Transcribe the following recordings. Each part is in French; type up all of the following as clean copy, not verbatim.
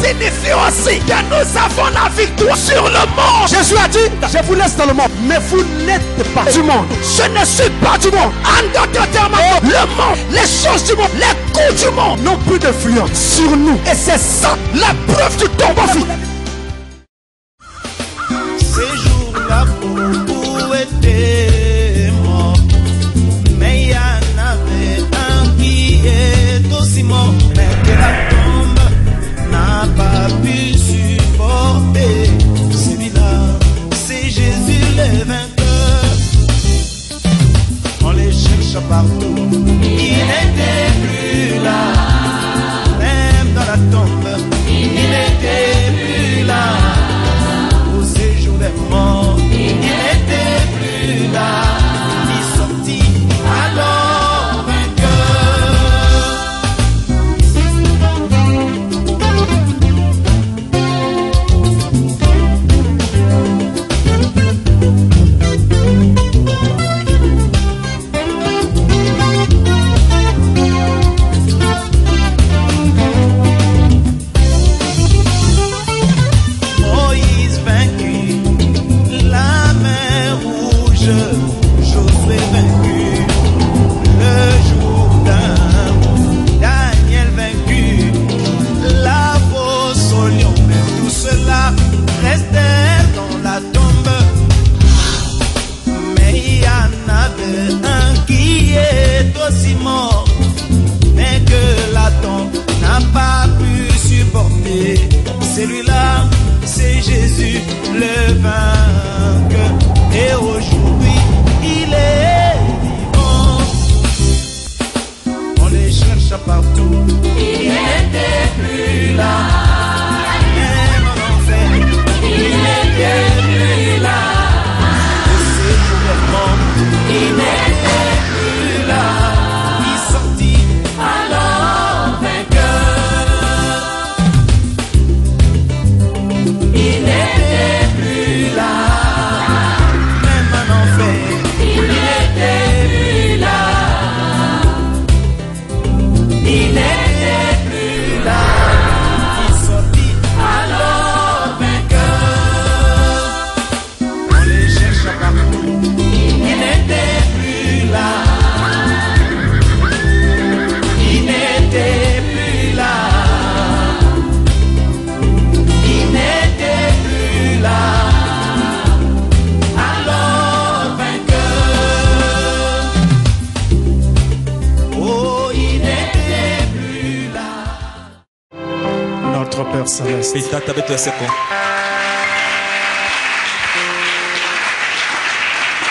signifie aussi que nous avons la victoire sur le monde. Jésus a dit, je vous laisse dans le monde, mais vous n'êtes pas du monde. Je ne suis pas du monde. En d'autres termes, le monde, les choses du monde, les coups du monde n'ont plus d'influence sur nous. Et c'est ça la preuve du tombeau. Ces jours-là, beaucoup étaient morts, mais il y en avait un qui est aussi mort, mais que la tombe n'a pas pu supporter. Celui-là, c'est Jésus le vainqueur. On les cherche partout, il n'était plus là, même dans la tombe, il n'était plus là. Au séjour des morts, il n'était plus là, il sortit alors Moïse vaincu, la mer rouge, Josué vaincu, le Jourdain, Daniel vaincu, la fosse au lion, mais tout cela restait dans la tombe. Mais il y en avait un qui est aussi mort, mais que la tombe n'a pas pu supporter. Celui-là, c'est Jésus le vainqueur. Et aujourd'hui, il est vivant. On les cherche partout, il n'était plus là. Même en enfer, il n'était plus là. Au séjour des morts, il n'était plus là. Il sortit alors vainqueur. Il n'était plus là. Même en enfer, il n'était plus là. Il n'était plus là. Il sortit alors vainqueur. On les cherche partout, il n'était plus là. Il n'était plus là. Il n'était plus là. Alors vainqueur. Oh, il n'était plus là. Notre Père Céleste,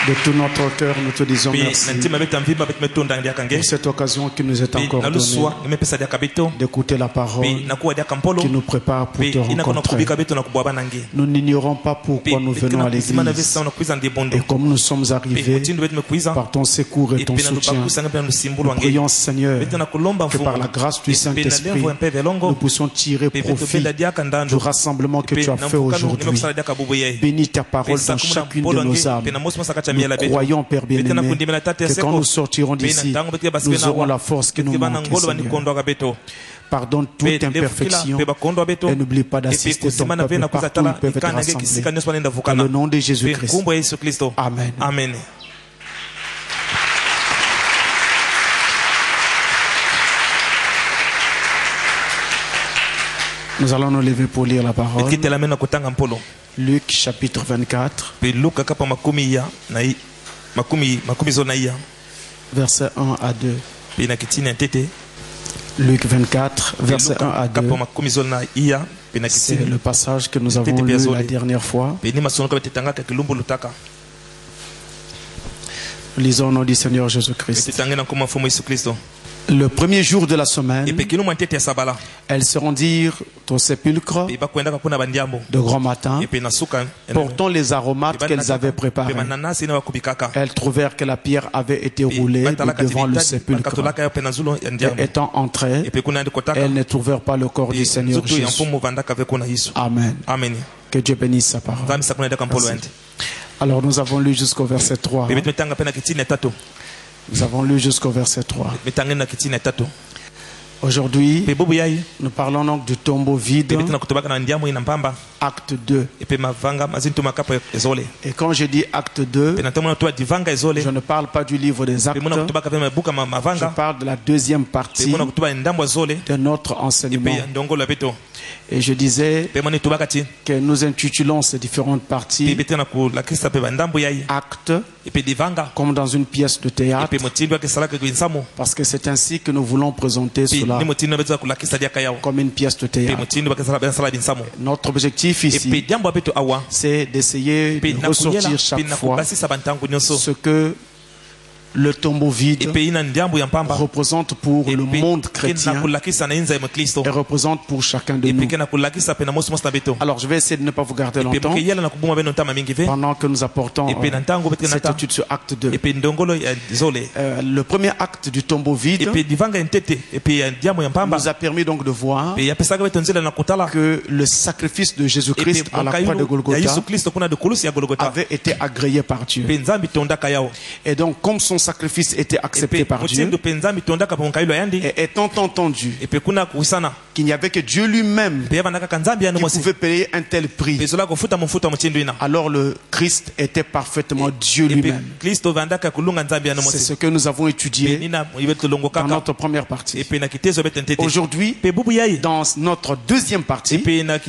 de tout notre cœur, nous te disons merci pour cette occasion qui nous est encore donnée d'écouter la parole qui nous prépare pour te rencontrer. Nous n'ignorons pas pourquoi nous venons à l'église. Et comme nous sommes arrivés par ton secours et ton soutien, nous prions, Seigneur, que par la grâce du Saint-Esprit, nous puissions tirer profit du rassemblement que tu as fait aujourd'hui. Bénis ta parole dans chacune de nos âmes. Nous croyons, Père bien-aimé, que quand nous sortirons d'ici, nous aurons la force que nous manquons, Seigneur. Pardonne toute imperfection et n'oublie pas d'assister ton peuple partout où ils peuvent être rassemblés. Dans le nom de Jésus-Christ. Amen. Amen. Nous allons nous lever pour lire la parole. Luc chapitre 24. Verset 1 à 2. Luc 24, verset 1 à 2. C'est le passage que nous avons lu la dernière fois. Lisons au nom du Seigneur Jésus-Christ. Le premier jour de la semaine, elles se rendirent au sépulcre de grand matin, portant les aromates qu'elles avaient préparés. Elles trouvèrent que la pierre avait été roulée devant le sépulcre. Et étant entrées, elles ne trouvèrent pas le corps du Seigneur Jésus. Amen. Que Dieu bénisse sa parole. Merci. Alors nous avons lu jusqu'au verset 3. Nous avons lu jusqu'au verset 3. Aujourd'hui, nous parlons donc du tombeau vide, acte 2. Et quand je dis acte 2, je ne parle pas du livre des actes, je parle de la deuxième partie de notre enseignement. Et je disais que nous intitulons ces différentes parties actes, comme dans une pièce de théâtre, parce que c'est ainsi que nous voulons présenter cela comme une pièce de théâtre. Notre objectif ici, c'est d'essayer de ressortir chaque fois ce que le tombeau vide représente pour le monde chrétien et représente pour chacun de nous. Alors je vais essayer de ne pas vous garder longtemps pendant que nous apportons cette étude sur acte 2. Le premier acte du tombeau vide nous a permis donc de voir que le sacrifice de Jésus-Christ à la croix de Golgotha avait été agréé par Dieu. Et donc comme son sacrifice était accepté par Dieu, et étant entendu qu'il n'y avait que Dieu lui-même qui pouvait payer un tel prix, alors le Christ était parfaitement Dieu lui-même. C'est ce que nous avons étudié dans notre première partie. Aujourd'hui, dans notre deuxième partie, parce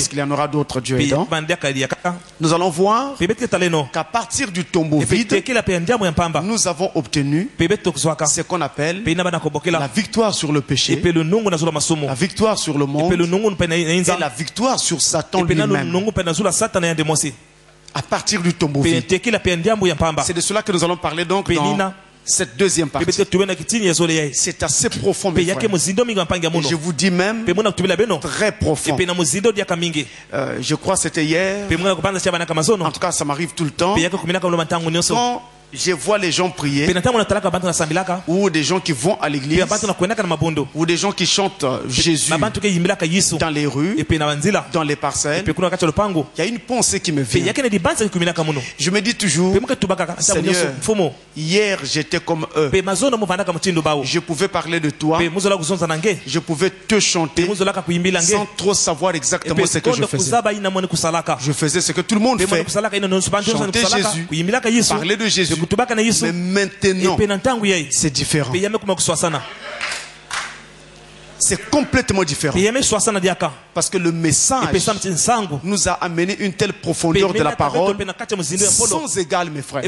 qu'il y en aura d'autres, Dieu aidant, nous allons voir qu'à partir du tombeau vide, nous avons obtenu ce qu'on appelle la victoire sur le péché, la victoire sur le monde et la victoire sur Satan lui-même. À partir du tombeau vide. C'est de cela que nous allons parler donc dans cette deuxième partie. C'est assez profond, mes frères. Et je vous dis même très profond. Je crois que c'était hier. En tout cas, ça m'arrive tout le temps. Quand je vois les gens prier, ou des gens qui vont à l'église, ou des gens qui chantent Jésus dans les rues, dans les parcelles, il y a une pensée qui me vient. Je me dis toujours, Seigneur, hier j'étais comme eux. Je pouvais parler de toi, je pouvais te chanter sans trop savoir exactement ce que je faisais. Je faisais ce que tout le monde fait, chanter Jésus, parler de Jésus. Mais maintenant, c'est différent. C'est complètement différent. Parce que le message nous a amené une telle profondeur de la parole sans égal, mes frères.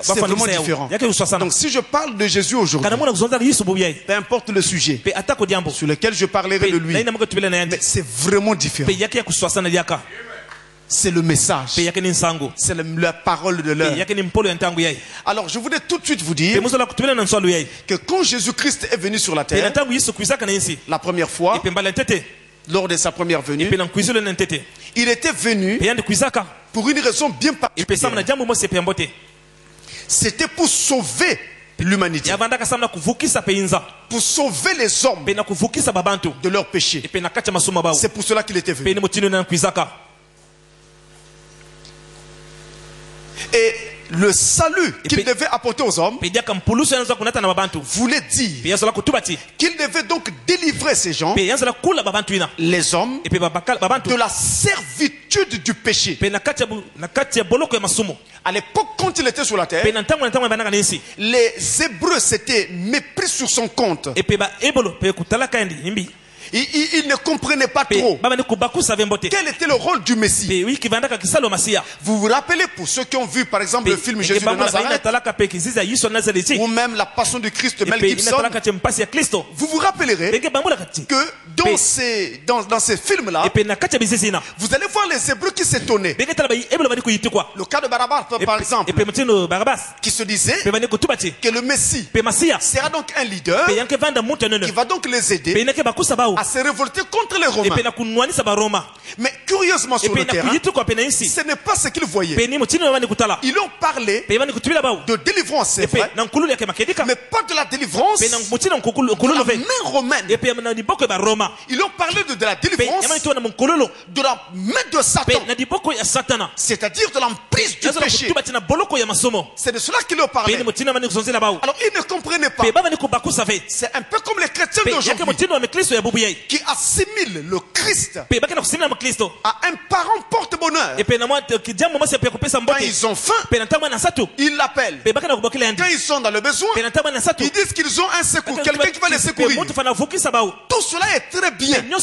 C'est vraiment différent. Donc si je parle de Jésus aujourd'hui, peu importe le sujet sur lequel je parlerai de lui, mais c'est vraiment différent. C'est le message. C'est la parole de l'heure. Alors je voudrais tout de suite vous dire que quand Jésus-Christ est venu sur la terre, la première fois, lors de sa première venue, il était venu pour une raison bien particulière. C'était pour sauver l'humanité, pour sauver les hommes de leurs péchés. C'est pour cela qu'il était venu. Et le salut qu'il devait apporter aux hommes voulait dire qu'il devait donc délivrer ces gens, les hommes, de la servitude du péché. À l'époque, quand il était sur la terre, les Hébreux s'étaient mépris sur son compte. Il ne comprenait pas trop quel était le rôle du Messie. Vous vous rappelez, pour ceux qui ont vu par exemple le film Jésus de Nazareth, ou même la Passion du Christ de Mel Gibson, vous vous rappellerez que dans ces films-là, vous allez voir les Hébreux qui s'étonnaient. Le cas de Barabbas par exemple, qui se disait que le Messie sera donc un leader qui va donc les aider à se révolter contre les Romains. Mais curieusement sur le terrain, ce n'est pas ce qu'ils voyaient. Ils ont parlé de délivrance, c'est vrai, mais pas de la délivrance de la main romaine. Ils ont parlé de la délivrance de la main de Satan, c'est-à-dire de l'emprise du péché. C'est de cela qu'ils ont parlé. Alors ils ne comprenaient pas. C'est un peu comme les chrétiens d'aujourd'hui qui assimilent le Christ à un parent porte-bonheur. Quand ils ont faim, ils l'appellent. Quand ils sont dans le besoin, ils disent qu'ils ont un secours, quelqu'un qui va les secourir. Tout cela est très bien, mais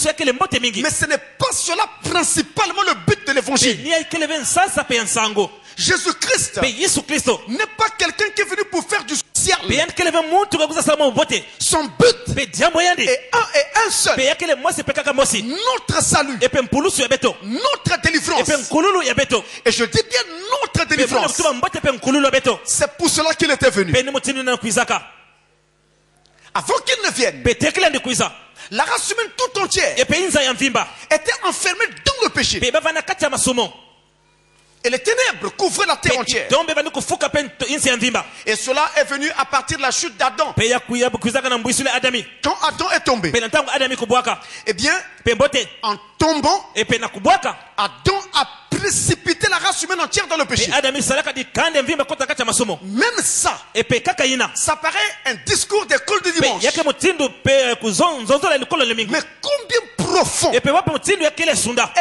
ce n'est pas cela principalement le but de l'évangile. Jésus-Christ n'est pas quelqu'un qui est venu pour faire du social. Son but est un seul. Notre salut, notre délivrance. Et je dis bien notre délivrance. C'est pour cela qu'il était venu. Avant qu'il ne vienne, la race humaine tout entière était enfermée dans le péché. Et les ténèbres couvraient la terre entière. Et cela est venu à partir de la chute d'Adam. Quand Adam est tombé, eh bien, en tombant, Adam a précipité la race humaine entière dans le péché. Même ça, ça paraît un discours d'école du dimanche. Mais combien profond est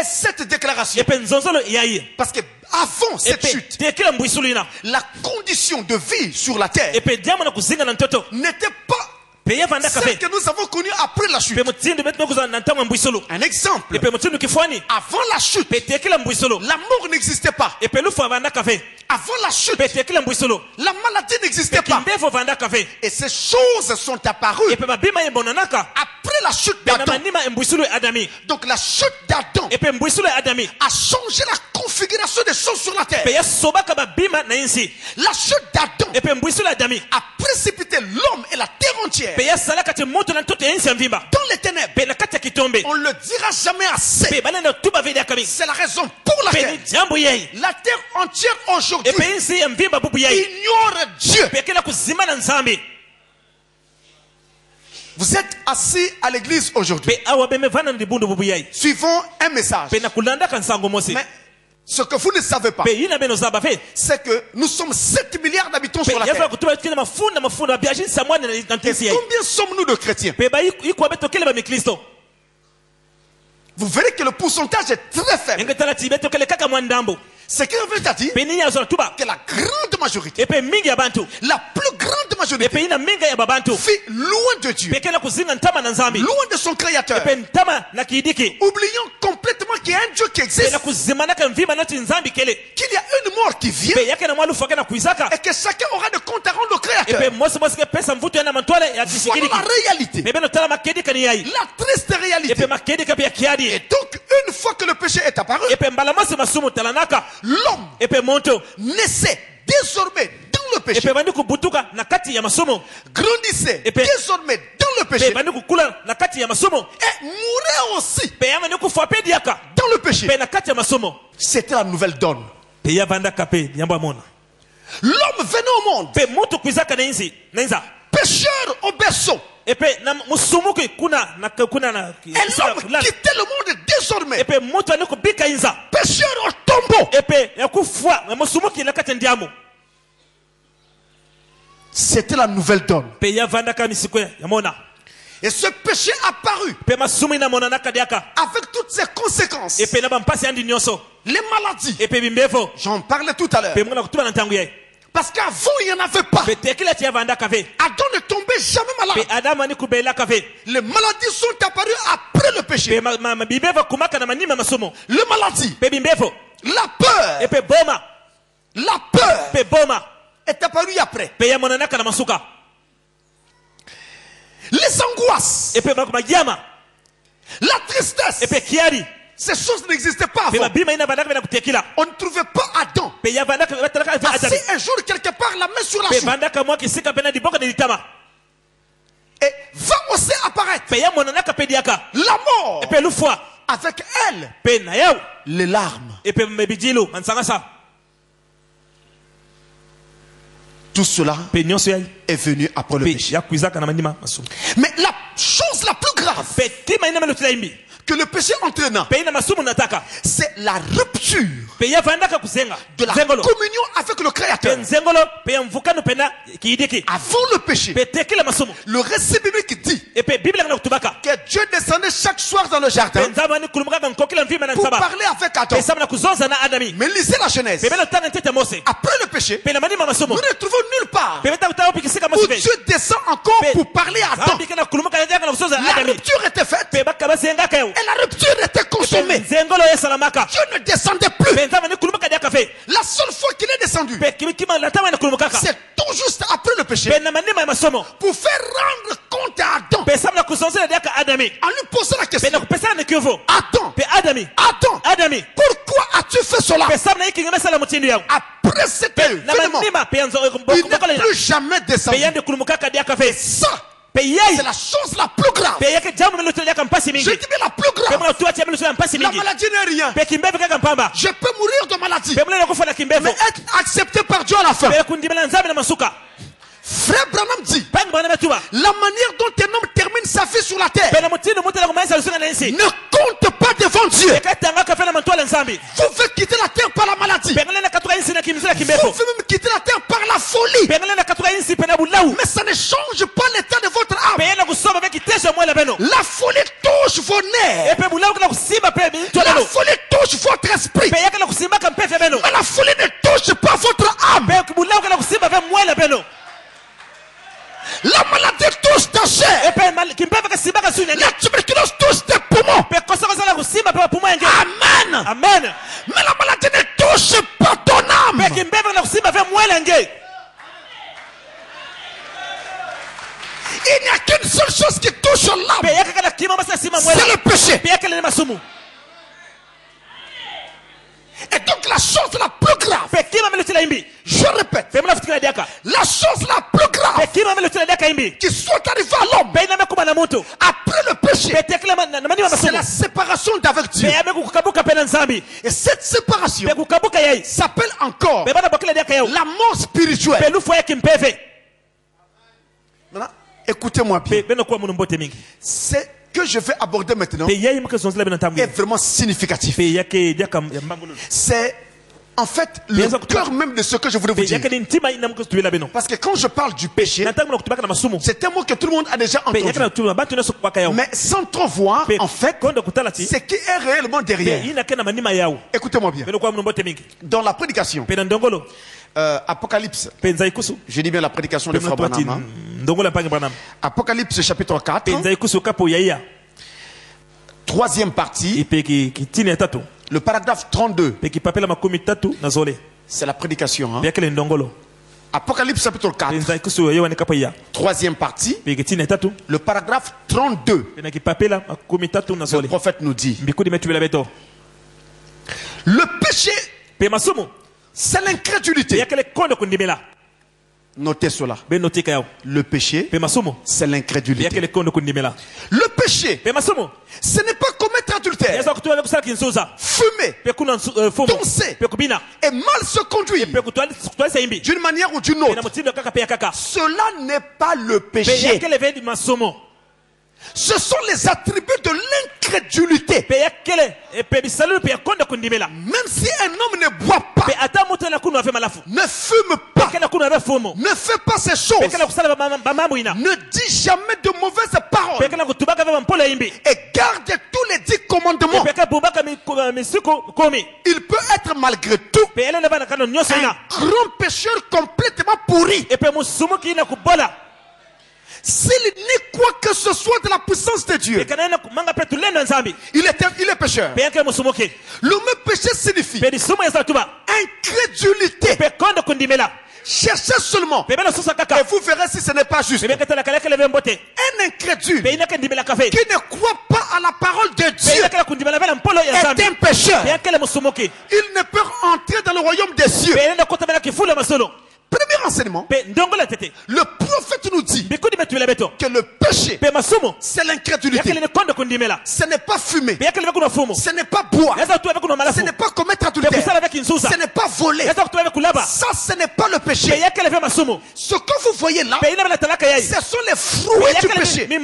cette déclaration? Parce que avant cette chute, la condition de vie sur la terre n'était pas celle que nous avons connue après la chute. Un exemple. Avant la chute, la mort n'existait pas. Avant la chute, la maladie n'existait pas. Et ces choses sont apparues après la chute d'Adam. Donc la chute d'Adam a changé la configuration des choses sur la terre. La chute d'Adam a précipité l'homme et la terre entière dans les ténèbres. On ne le dira jamais assez. C'est la raison pour laquelle la terre entière aujourd'hui ignore Dieu. Vous êtes assis à l'église aujourd'hui, suivant un message. Mais ce que vous ne savez pas, c'est que nous sommes 7 milliards d'habitants sur la terre. Et combien sommes-nous de chrétiens? Vous verrez que le pourcentage est très faible. C'est qu'il veut dire que la grande majorité, la plus grande majorité, vit loin de Dieu, loin de son Créateur, oubliant complètement qu'il y a un Dieu qui existe, qu'il y a une mort qui vient, et que chacun aura de compte à rendre au Créateur. Voilà la réalité, la triste réalité. Et donc, une fois que le péché est apparu, l'homme naissait désormais dans le péché, grandissait désormais dans le péché, et mourait aussi dans le péché. C'était la nouvelle donne. L'homme venait au monde pécheur au berceau. Et l'homme quittait le monde désormais pécheur au tombeau. C'était la nouvelle donne. Et ce péché apparu avec toutes ses conséquences. Les maladies. J'en parlais tout à l'heure. Parce qu'avant, il n'y en avait pas. Adam ne tombait jamais malade. Les maladies sont apparues après le péché. Le maladie, la peur est apparue après. Les angoisses, la tristesse, ces choses n'existaient pas avant. On ne trouvait pas Adam assis un jour quelque part la main sur la joue. Et va aussi apparaître la mort. Avec elle, les larmes. Tout cela est venu après le péché. Mais la chose la plus grave que le péché entraînant, c'est la rupture de la communion avec le Créateur. Avant le péché, le récit biblique dit que Dieu descendait chaque soir dans le jardin pour parler avec Adam. Mais lisez la Genèse. Après le péché, nous ne trouvons nulle part où Dieu descend encore pour parler à Adam. La rupture était faite et la rupture était consommée. Dieu ne descendait plus. La seule fois qu'il est descendu, c'est tout juste après le péché, pour faire rendre compte à Adam, en lui posant la question: Adam, pourquoi as-tu fait cela? Après cet événement, il n'est plus jamais descendu. Ça, c'est la chose la plus grave. Je dis bien la plus grave. La maladie n'est rien. Je peux mourir de maladie, mais être accepté par Dieu à la fin. Frère Branham dit, la manière dont un homme termine sa vie sur la terre ne compte pas devant Dieu. Vous pouvez quitter la terre par la maladie. Vous pouvez même quitter la terre par la folie. Mais ça ne change pas l'état de votre âme. La folie touche vos nerfs. La folie touche votre esprit. Mais la folie ne touche pas votre âme. La maladie touche ta chair. La tuberculose touche tes poumons. Amen. Amen. Mais la maladie ne touche pas ton âme. Il n'y a qu'une seule chose qui touche l'âme. C'est le péché. Et donc la chose la plus grave, je répète, la chose la plus grave qui soit arrivée à l'homme après le péché, c'est la séparation d'avec Dieu. Et cette séparation s'appelle encore la mort spirituelle. Maintenant, écoutez-moi bien. C'est que je vais aborder maintenant est vraiment significatif. C'est en fait le cœur même de ce que je voulais vous dire. Parce que quand je parle du péché, c'est un mot que tout le monde a déjà entendu, mais sans trop voir en fait ce qui est réellement derrière. Écoutez-moi bien. Dans la prédication Apocalypse, je dis bien la prédication de Frère Branham, Apocalypse chapitre 4, troisième partie, le paragraphe 32, c'est la prédication. Apocalypse chapitre 4, troisième partie, le paragraphe 32, le prophète nous dit: le péché, c'est l'incrédulité. Notez cela. Le péché, c'est l'incrédulité. Le péché, ce n'est pas commettre adultère, fumer, danser et mal se conduire d'une manière ou d'une autre. Cela n'est pas le péché. Ce sont les attributs de l'incrédulité. Même si un homme ne boit pas, ne fume pas, ne fait pas ces choses, ne dit jamais de mauvaises paroles et garde tous les 10 commandements, il peut être malgré tout un grand pécheur complètement pourri. S'il nie quoi que ce soit de la puissance de Dieu, il est pécheur. Le mot péché signifie incrédulité. Cherchez seulement et vous verrez si ce n'est pas juste. Un incrédule qui ne croit pas à la parole de Dieu est un pécheur. Il ne peut entrer dans le royaume des cieux. Premièrement, enseignement, le prophète nous dit que le péché, c'est l'incrédulité. Ce n'est pas fumer, ce n'est pas boire, ce n'est pas commettre adultère, ce n'est pas voler. Ça, ce n'est pas le péché. Ce que vous voyez là, ce sont les fruits du péché. Mais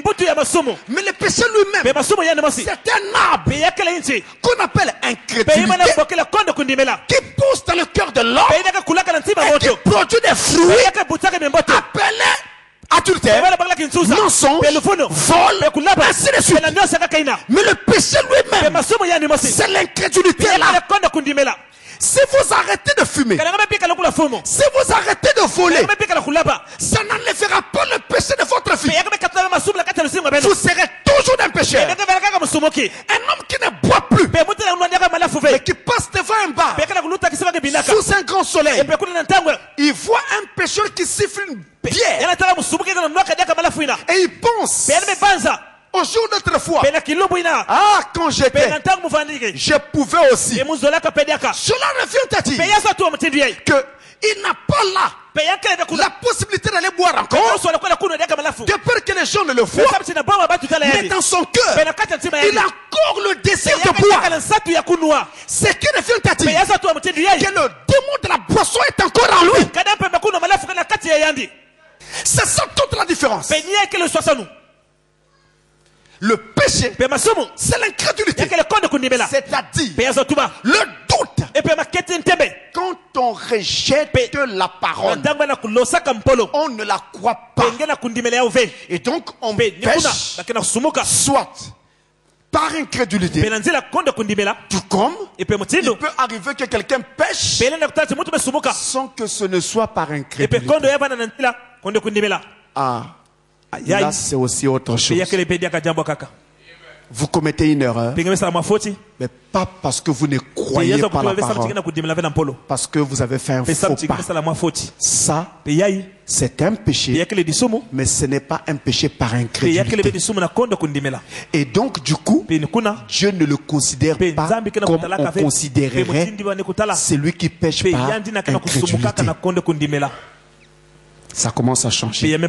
le péché lui-même, c'est un arbre qu'on appelle incrédulité, qui pousse dans le cœur de l'homme et qui produit des fruits appelés adultère, mensonge, vol, ainsi de suite. Mais le péché lui-même, c'est l'incrédulité là. Si vous arrêtez de fumer, si vous arrêtez de voler, ça n'enlèvera pas le péché de votre vie. Vous serez toujours un pécheur. Un homme qui ne boit plus, mais qui passe devant un bar, sous un grand soleil, il voit un pécheur qui siffle une bière, et il pense au jour d'autrefois, ah, quand j'étais, je pouvais aussi. Cela revient à dire qu'il n'a pas là la possibilité d'aller boire encore, de peur que les gens ne le voient. Mais dans son cœur, il a encore le désir de boire. Ce qui revient à dire que le démon de la boisson est encore en lui. C'est ça toute la différence. Le péché, c'est l'incrédulité. C'est-à-dire le doute. Quand on rejette la parole, on ne la croit pas. Et donc on pêche, soit par incrédulité, tout comme il peut arriver que quelqu'un pêche sans que ce ne soit par incrédulité. Ah, là c'est aussi autre chose. Vous commettez une erreur, mais pas parce que vous ne croyez pas la parole, parce que vous avez fait un faux pas. Ça, c'est un péché, mais ce n'est pas un péché par incrédulité. Et donc, du coup, Dieu ne le considère pas comme on considérerait celui qui pêche par incrédulité. Ça commence à changer.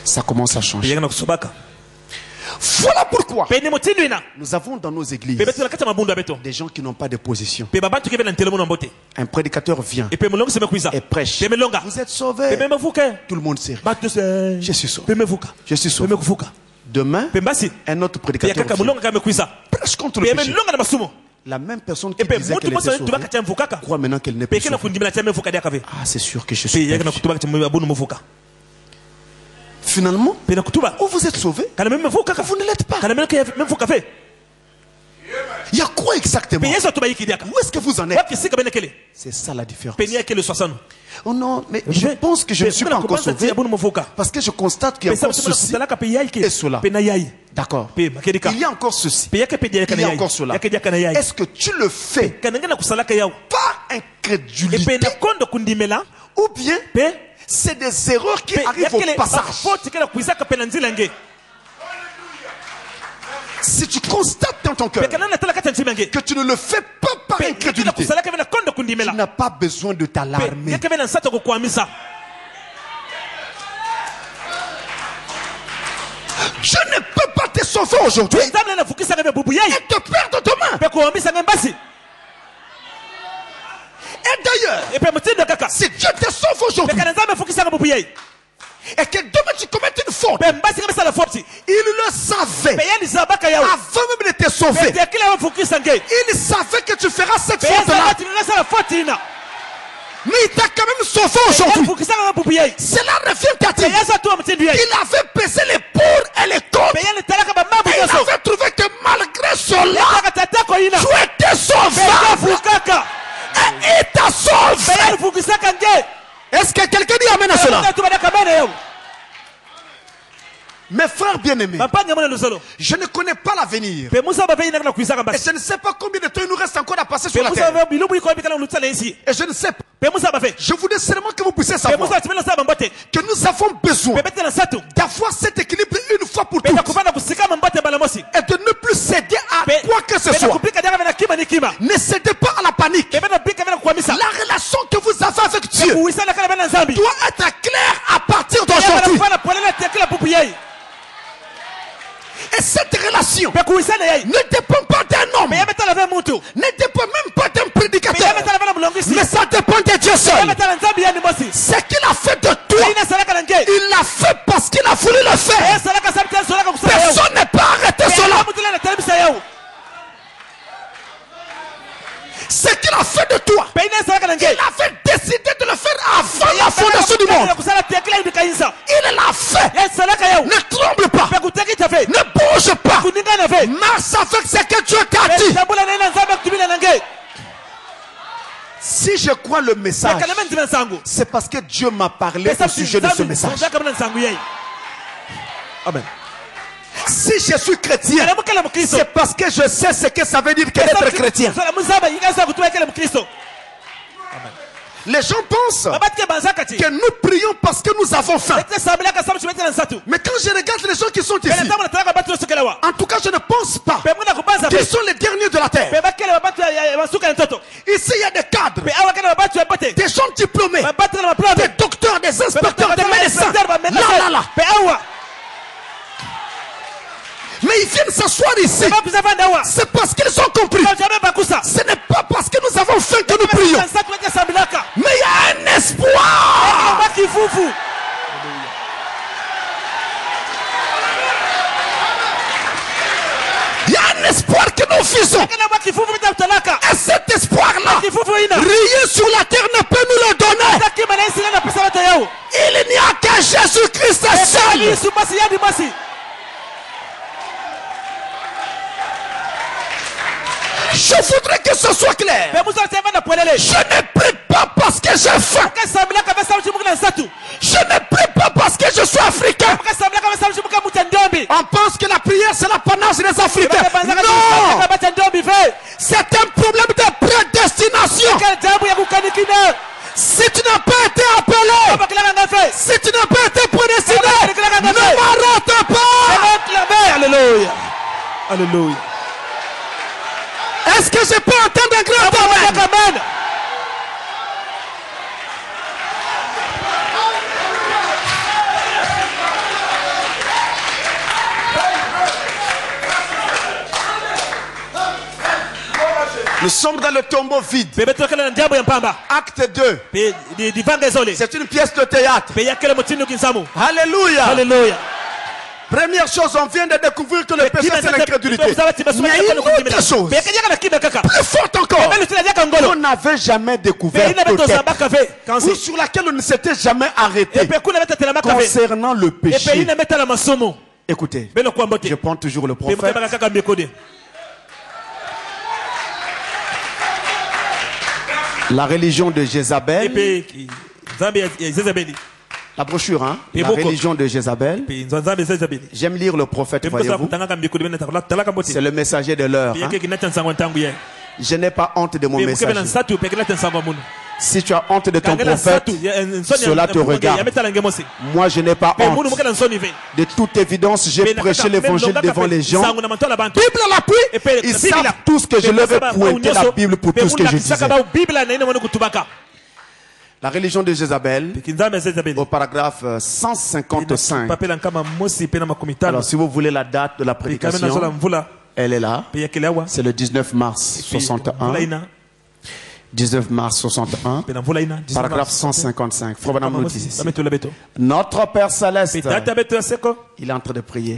Ça commence à changer. Voilà pourquoi nous avons dans nos églises des gens qui n'ont pas de position. Un prédicateur vient et prêche. Vous êtes sauvés. Tout le monde sait. Je suis sauvé. Je suis sauvé. Demain, un autre prédicateur vient. Prêche contre le péché. La même personne qui disait qu'elle était sauvée croit maintenant qu'elle n'est pas sauvée. Ah, c'est sûr que je suis péché. Finalement, où vous êtes sauvé, vous ne l'êtes pas. Il y a quoi exactement? Où est-ce que vous en êtes? C'est ça la différence. Oh non, mais je pense que je ne suis pas encore sauvé parce que je constate qu'il y a encore ceci et cela. D'accord. Il y a encore ceci. Il y a encore cela. Est-ce que tu le fais par incrédulité ou bien c'est des erreurs qui arrivent au passage? Si tu constates dans ton cœur que tu ne le fais pas par incrédulité, tu n'as pas besoin de t'alarmer. Je ne peux pas te sauver aujourd'hui et te perdre demain. Et d'ailleurs, si Dieu te sauve aujourd'hui et que demain tu commets une faute, il le savait avant même de te sauver. Il savait que tu feras cette faute-là, mais il t'a quand même sauvé aujourd'hui. Cela revient à dire qu'il avait pesé les pour et les contre, et il avait trouvé que malgré cela tu étais sauvable. Et il t'a sauvé. Est-ce que quelqu'un dit amen à cela? Mes frères bien-aimés, je ne connais pas l'avenir. Et je ne sais pas combien de temps il nous reste encore à passer sur la terre. Et je ne sais pas. Je voudrais seulement que vous puissiez savoir que nous avons besoin d'avoir cet équilibre une fois pour toutes. et de ne plus céder à quoi que ce soit. Ne cédez pas à la panique. La relation que vous avez avec Dieu doit être claire à partir d'aujourd'hui. Et cette relation ne dépend pas d'un homme, ne dépend même pas d'un prédicateur, mais ça dépend de Dieu seul. Ce qu'il a fait de toi, il l'a fait parce qu'il a voulu le faire. Personne n'est pas arrêté cela. Ce qu'il a fait de toi, il avait décidé de le faire avant la fondation du monde. Il l'a fait. Ne tremble pas. Ne bouge pas. Marche avec ce que Dieu t'a dit. Si je crois le message, c'est parce que Dieu m'a parlé au sujet de ce message. Amen. Si je suis chrétien, c'est parce que je sais ce que ça veut dire qu'être chrétien. Amen. Les gens pensent que nous prions parce que nous avons faim. Mais quand je regarde les gens qui sont ici, en tout cas je ne pense pas qu'ils sont les derniers de la terre. Ici il y a des cadres, des gens diplômés, des docteurs, des inspecteurs, des médecins. Là. Mais ils viennent s'asseoir ici. C'est parce qu'ils ont compris. Ce n'est pas parce que nous avons faim que nous prions. Mais il y a un espoir. Il y a un espoir que nous faisons. Et cet espoir-là, rien sur la terre ne peut nous le donner. Il n'y a qu'un Jésus-Christ seul. Je voudrais que ce soit clair. Je ne prie pas parce que j'ai faim. Je ne prie pas parce que je suis africain. On pense que la prière c'est l'apanage des Africains. Non. C'est un problème de prédestination. Si tu n'as pas été appelé, si tu n'as pas été prédestiné, ne m'arrête pas. Alléluia. Alléluia. Est-ce que je peux entendre un grand amen? Nous sommes dans le tombeau vide. Acte 2. C'est une pièce de théâtre. Alléluia. Alléluia. Première chose, on vient de découvrir que le péché c'est l'incrédulité. Mais il y a une autre chose, plus forte encore, qu'on n'avait jamais découvert peut-être, ou sur laquelle on ne s'était jamais arrêté, concernant le péché. Écoutez, je prends toujours le prophète. La religion de Jézabel. La brochure, hein? La religion de Jézabel. J'aime lire le prophète, voyez-vous. C'est le messager de l'heure. Hein? Je n'ai pas honte de mon messager. Si tu as honte de ton prophète, cela te regarde. Moi, je n'ai pas honte. De toute évidence, j'ai prêché l'évangile devant les gens. Bible à l'appui. Ils savent tous que je leur ai pointé la Bible pour tout ce que je disais. La religion de Jézabel, au paragraphe 155. Alors, si vous voulez la date de la prédication, elle est là. C'est le 19 mars 61. 19 mars 61, paragraphe 155. Notre Père Céleste, il est en train de prier.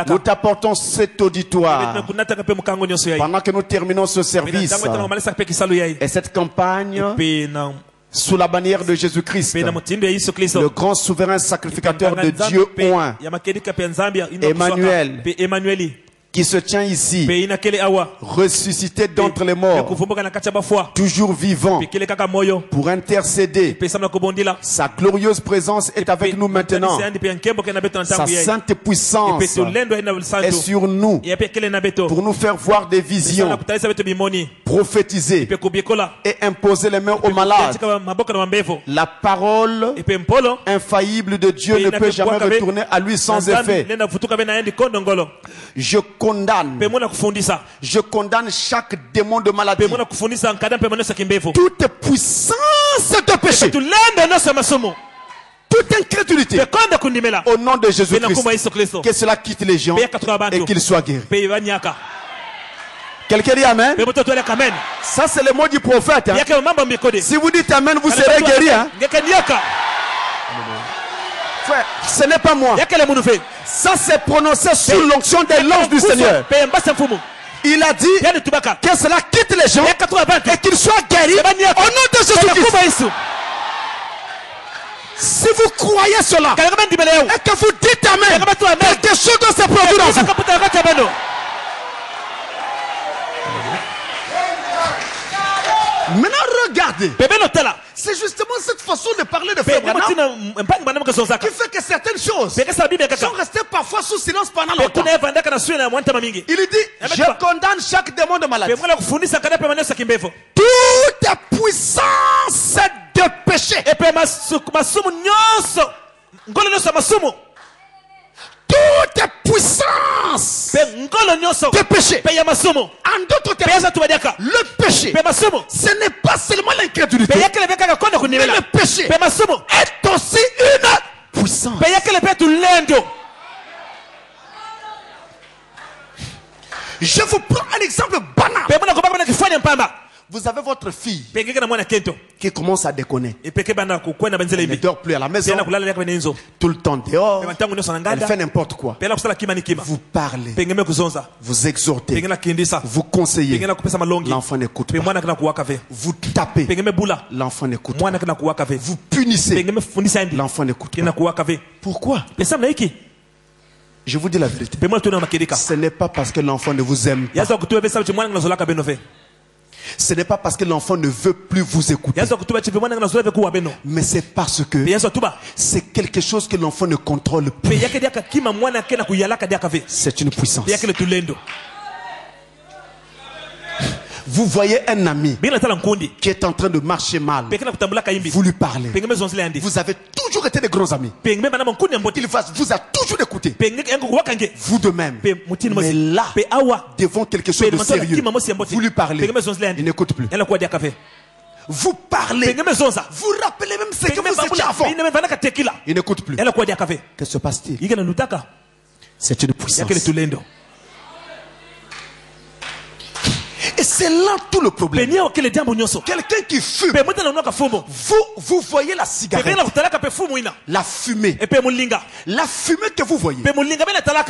Nous t'apportons cet auditoire pendant que nous terminons ce service et cette campagne sous la bannière de Jésus-Christ, le grand souverain sacrificateur de Dieu oint, Emmanuel, qui se tient ici, ressuscité d'entre les morts, toujours vivant, pour intercéder. Sa glorieuse présence est avec nous maintenant. Sa sainte puissance est sur nous pour nous faire voir des visions prophétiser et imposer les mains aux malades. La parole infaillible de Dieu ne peut jamais retourner à lui sans effet. Je condamne chaque démon de maladie, toute puissance de péché, toute incrédulité, au nom de Jésus-Christ, que cela quitte les gens et qu'ils soient guéris. Quelqu'un dit amen? Ça c'est le mot du prophète. Hein? Si vous dites amen, vous serez guéri. Hein? Frère, ce n'est pas moi. Ça c'est prononcé sous l'onction des lances du Seigneur. Il a dit que cela quitte les gens et qu'ils soient guéris au nom de Jésus-Christ. Si vous croyez cela et que vous dites amen, quelque chose doit se produire en vous. Maintenant regardez, c'est justement cette façon de parler de Frère Branham qui fait que certaines choses sont restées parfois sous silence pendant longtemps. Il dit, je condamne chaque démon de maladie, toute puissance de péché, toute puissance de péché. En d'autres termes, le péché, ce n'est pas seulement l'incrédulité, mais le péché est aussi une puissance. Je vous prends un exemple banal. Vous avez votre fille qui commence à déconner. Elle ne dort plus à la maison, tout le temps dehors, elle fait n'importe quoi. Vous parlez, vous exhortez, vous conseillez, l'enfant n'écoute pas. Vous tapez, l'enfant n'écoute pas. Vous punissez, l'enfant n'écoute pas. Pourquoi? Je vous dis la vérité, ce n'est pas parce que l'enfant ne vous aime pas. Ce n'est pas parce que l'enfant ne veut plus vous écouter, mais c'est parce que c'est quelque chose que l'enfant ne contrôle plus. C'est une puissance. Vous voyez un ami qui est en train de marcher mal, vous lui parlez, vous avez toujours été des grands amis, il vous a toujours écouté, vous de même, mais là, devant quelque chose de sérieux, vous lui parlez, il n'écoute plus. Vous parlez, vous rappelez même ce que vous étiez avant, il n'écoute plus. Que se passe-t-il? C'est une puissance. Et c'est là tout le problème. Quelqu'un qui fume, vous voyez la cigarette, la fumée. La fumée que vous voyez,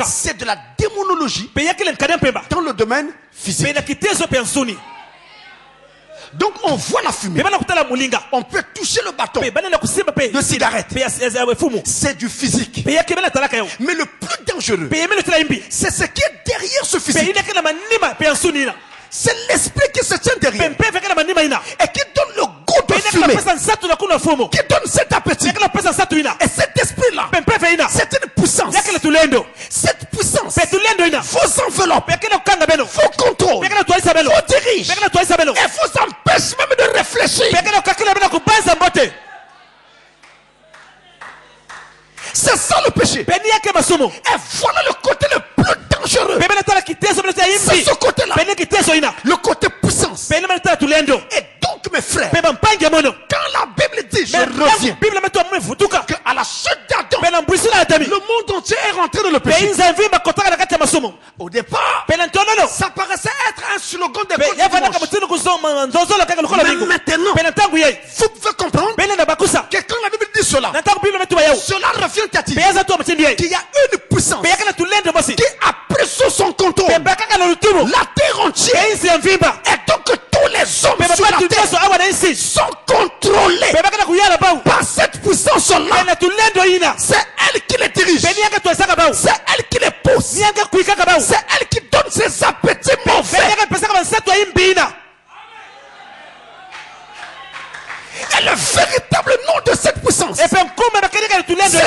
c'est de la démonologie dans le domaine physique. Donc on voit la fumée, on peut toucher le bâton de cigarette, c'est du physique. Mais le plus dangereux, c'est ce qui est derrière ce physique. C'est l'esprit qui se tient derrière et qui donne le goût de fumer, qui donne cet appétit. Et cet esprit-là, c'est une puissance. Cette puissance vous enveloppe, vous contrôle, vous dirige et vous empêche même de réfléchir. C'est ça le péché. Et voilà le côté le plus dangereux. C'est ce côté-là, le côté puissance. Et donc mes frères, quand la Bible dit je reviens, qu'à la chute d'Adam, le monde entier est rentré dans le péché. Au départ, ça paraissait être un slogan des codes du dimanche. Mais maintenant, vous pouvez comprendre que quand la Bible dit cela, cela revient à dire qu'il y a une puissance qui a pris sous son contrôle la terre entière. Et donc tous les hommes sur la terre sont contrôlés par cette puissance-là. C'est elle qui les dirige, c'est elle qui les pousse, c'est elle qui donne ses appétits mauvais. Et le véritable nom de cette puissance, c'est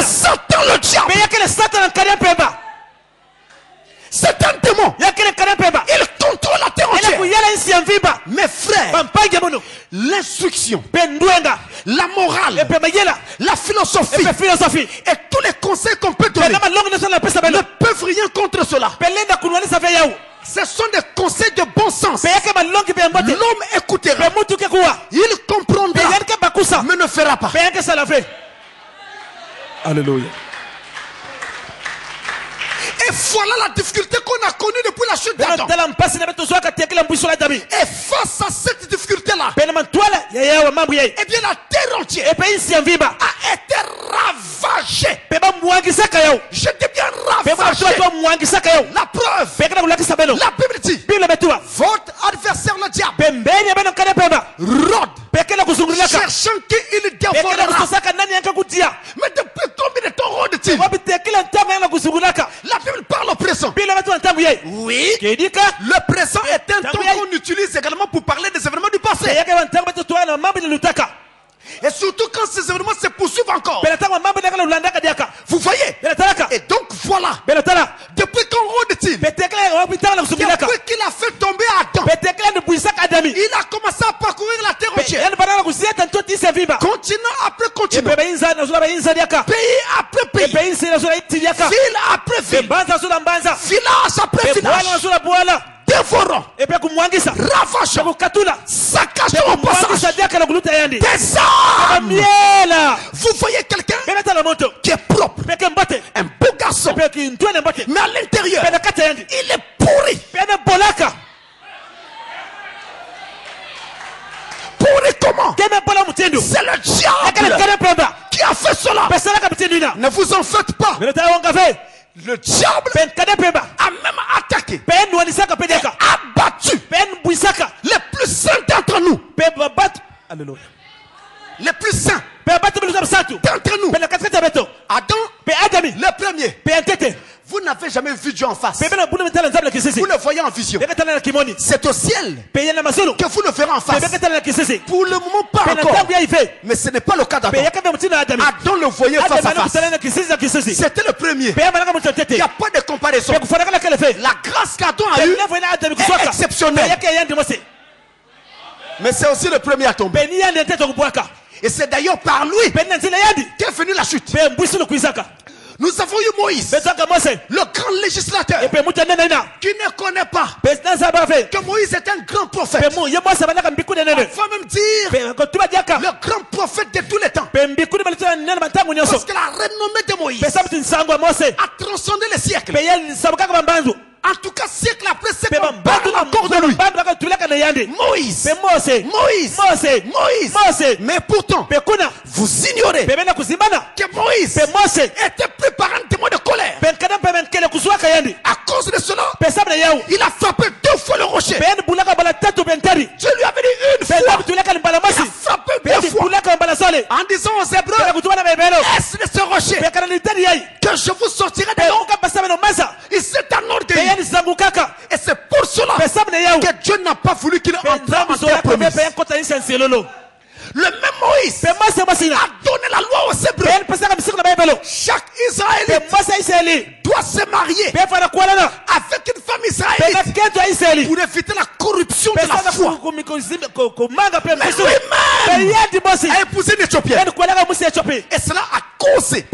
Satan le diable. C'est un démon. Il contrôle la terre entière. mes frères, l'instruction, la morale, la philosophie et tous les conseils qu'on peut donner ne peuvent rien contre cela. Ce sont des conseils de bon sens. L'homme écoutera, il comprendra, mais ne fera pas. Alléluia. Et voilà la difficulté qu'on a connue depuis la chute d'Adam. Et face à cette difficulté-là, eh bien la terre entière a été ravagée. Je dis bien ravagée. La preuve, la Bible dit, votre adversaire le diable rôde, cherchant qu'il dévorera. Mais depuis combien de temps rôde-t-il? La Bible parle au présent. Oui. Le présent est un temps qu'on utilise également pour parler des événements du passé. Et surtout quand ces événements se poursuivent encore. Vous voyez? Et donc voilà. Depuis quand rôde-t-il? Depuis qu'il a fait tomber Adam, il a commencé à parcourir la terre entière. Continent après continent. Pays après pays. Ville après ville. Village après village. Dévorant, ravageant, saccageant au passage des âmes. Vous voyez quelqu'un qui est propre, un beau garçon, mais à l'intérieur, il est pourri. Pourri comment? C'est le diable qui a fait cela. Ne vous en faites pas. Le diable a même attaqué et abattu les plus saints d'entre nous. Les plus saints d'entre nous. Adam, le premier. Vous n'avez jamais vu Dieu en face. Vous le voyez en vision. C'est au ciel que vous le verrez en face. Pour le moment, pas encore. Mais ce n'est pas le cas d'Adam. Adam le voyait face à face. C'était le premier. Il n'y a pas de comparaison. La grâce qu'Adam a eue est exceptionnelle. Mais c'est aussi le premier à tomber. Et c'est d'ailleurs par lui qu'est venue la chute. Nous avons eu Moïse, le grand législateur, qui ne connaît pas que Moïse est un grand prophète. On va même dire le grand prophète de tous les temps. Parce que la renommée de Moïse a transcendé les siècles. En tout cas, siècle après siècle, on parle encore de lui. Moïse. Mais pourtant, vous ignorez que Moïse était préparé un témoin de colère. À cause de cela, il a frappé 2 fois le rocher. Dieu lui avait dit une fois. Il a frappé 2 fois. En disant aux Hébreux, est-ce de ce rocher que je vous sortirai de l'eau? Il s'est enorgueilli. Et c'est pour cela que Dieu n'a pas voulu qu'il entre en terre promise. Le même Moïse a donné la loi aux Hébreux. Chaque Israélite doit se marier avec une femme israélite pour éviter la corruption de la foi. Mais lui-même a épousé une Éthiopienne. Et cela a causé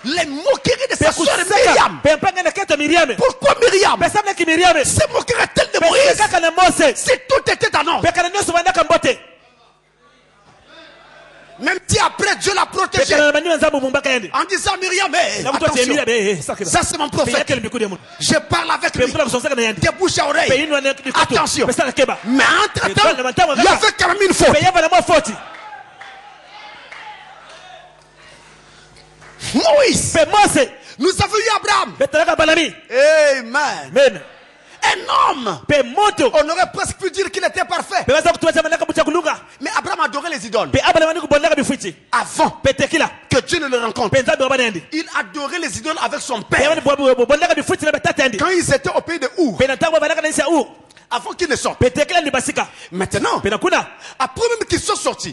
les moqueries de sa soeur Myriam. Pourquoi Myriam se moquerait-elle de Moïse si tout était en ordre? Même si après Dieu l'a protégé en disant Myriam, attention, ça c'est mon prophète, je parle avec lui de bouche à oreille, attention. Mais entre temps, il y avait quand même une faute. Moïse, nous avons eu Abraham. Amen. Un homme, on aurait presque pu dire qu'il était parfait. Mais Abraham adorait les idoles. Avant que Dieu ne le rencontre, il adorait les idoles avec son père. Quand ils étaient au pays de Our, avant qu'ils ne sortent. Maintenant, après même qu'ils soient sortis,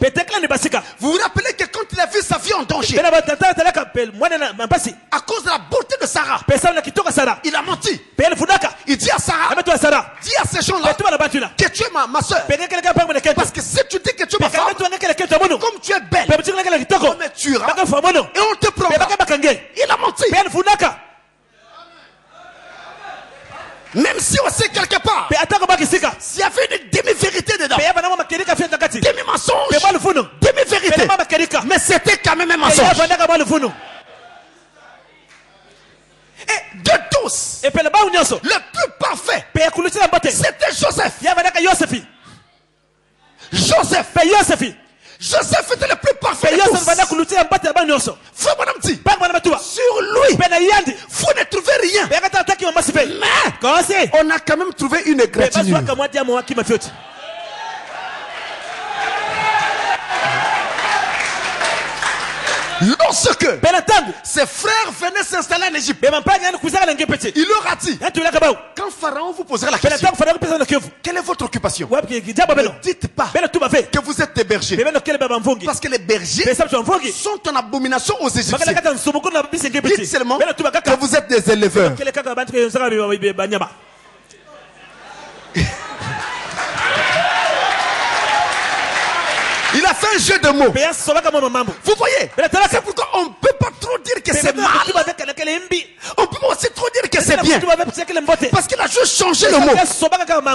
vous vous rappelez que quand il a vu sa vie en danger, à cause de la beauté de Sarah, il a menti. Il dit à Sarah, dis à ces gens-là que tu es ma soeur. Parce que si tu dis que tu es ma femme, comme tu es belle, on me tuera et on te prendra. Il a menti. Même si on sait quelque part, s'il y avait une demi-vérité dedans, demi-mensonge, demi-vérité, mais c'était quand même un mensonge. Et de tous, le plus parfait, c'était Joseph. Joseph était le plus parfait de tous. Frère Bonhomme dit, sur lui, vous ne trouvez rien. Mais on a quand même trouvé une égratignure. Lorsque ses frères venaient s'installer en Égypte, il leur a dit, quand Pharaon vous posera la question, quelle est votre occupation? Ne dites pas que vous êtes des bergers, parce que les bergers sont en abomination aux Égyptiens. Dites seulement que vous êtes des éleveurs. Il a fait un jeu de mots. Vous voyez, c'est pourquoi on ne peut pas trop dire que c'est mal. On ne peut pas aussi trop dire que c'est bien. Parce qu'il a juste changé le mot.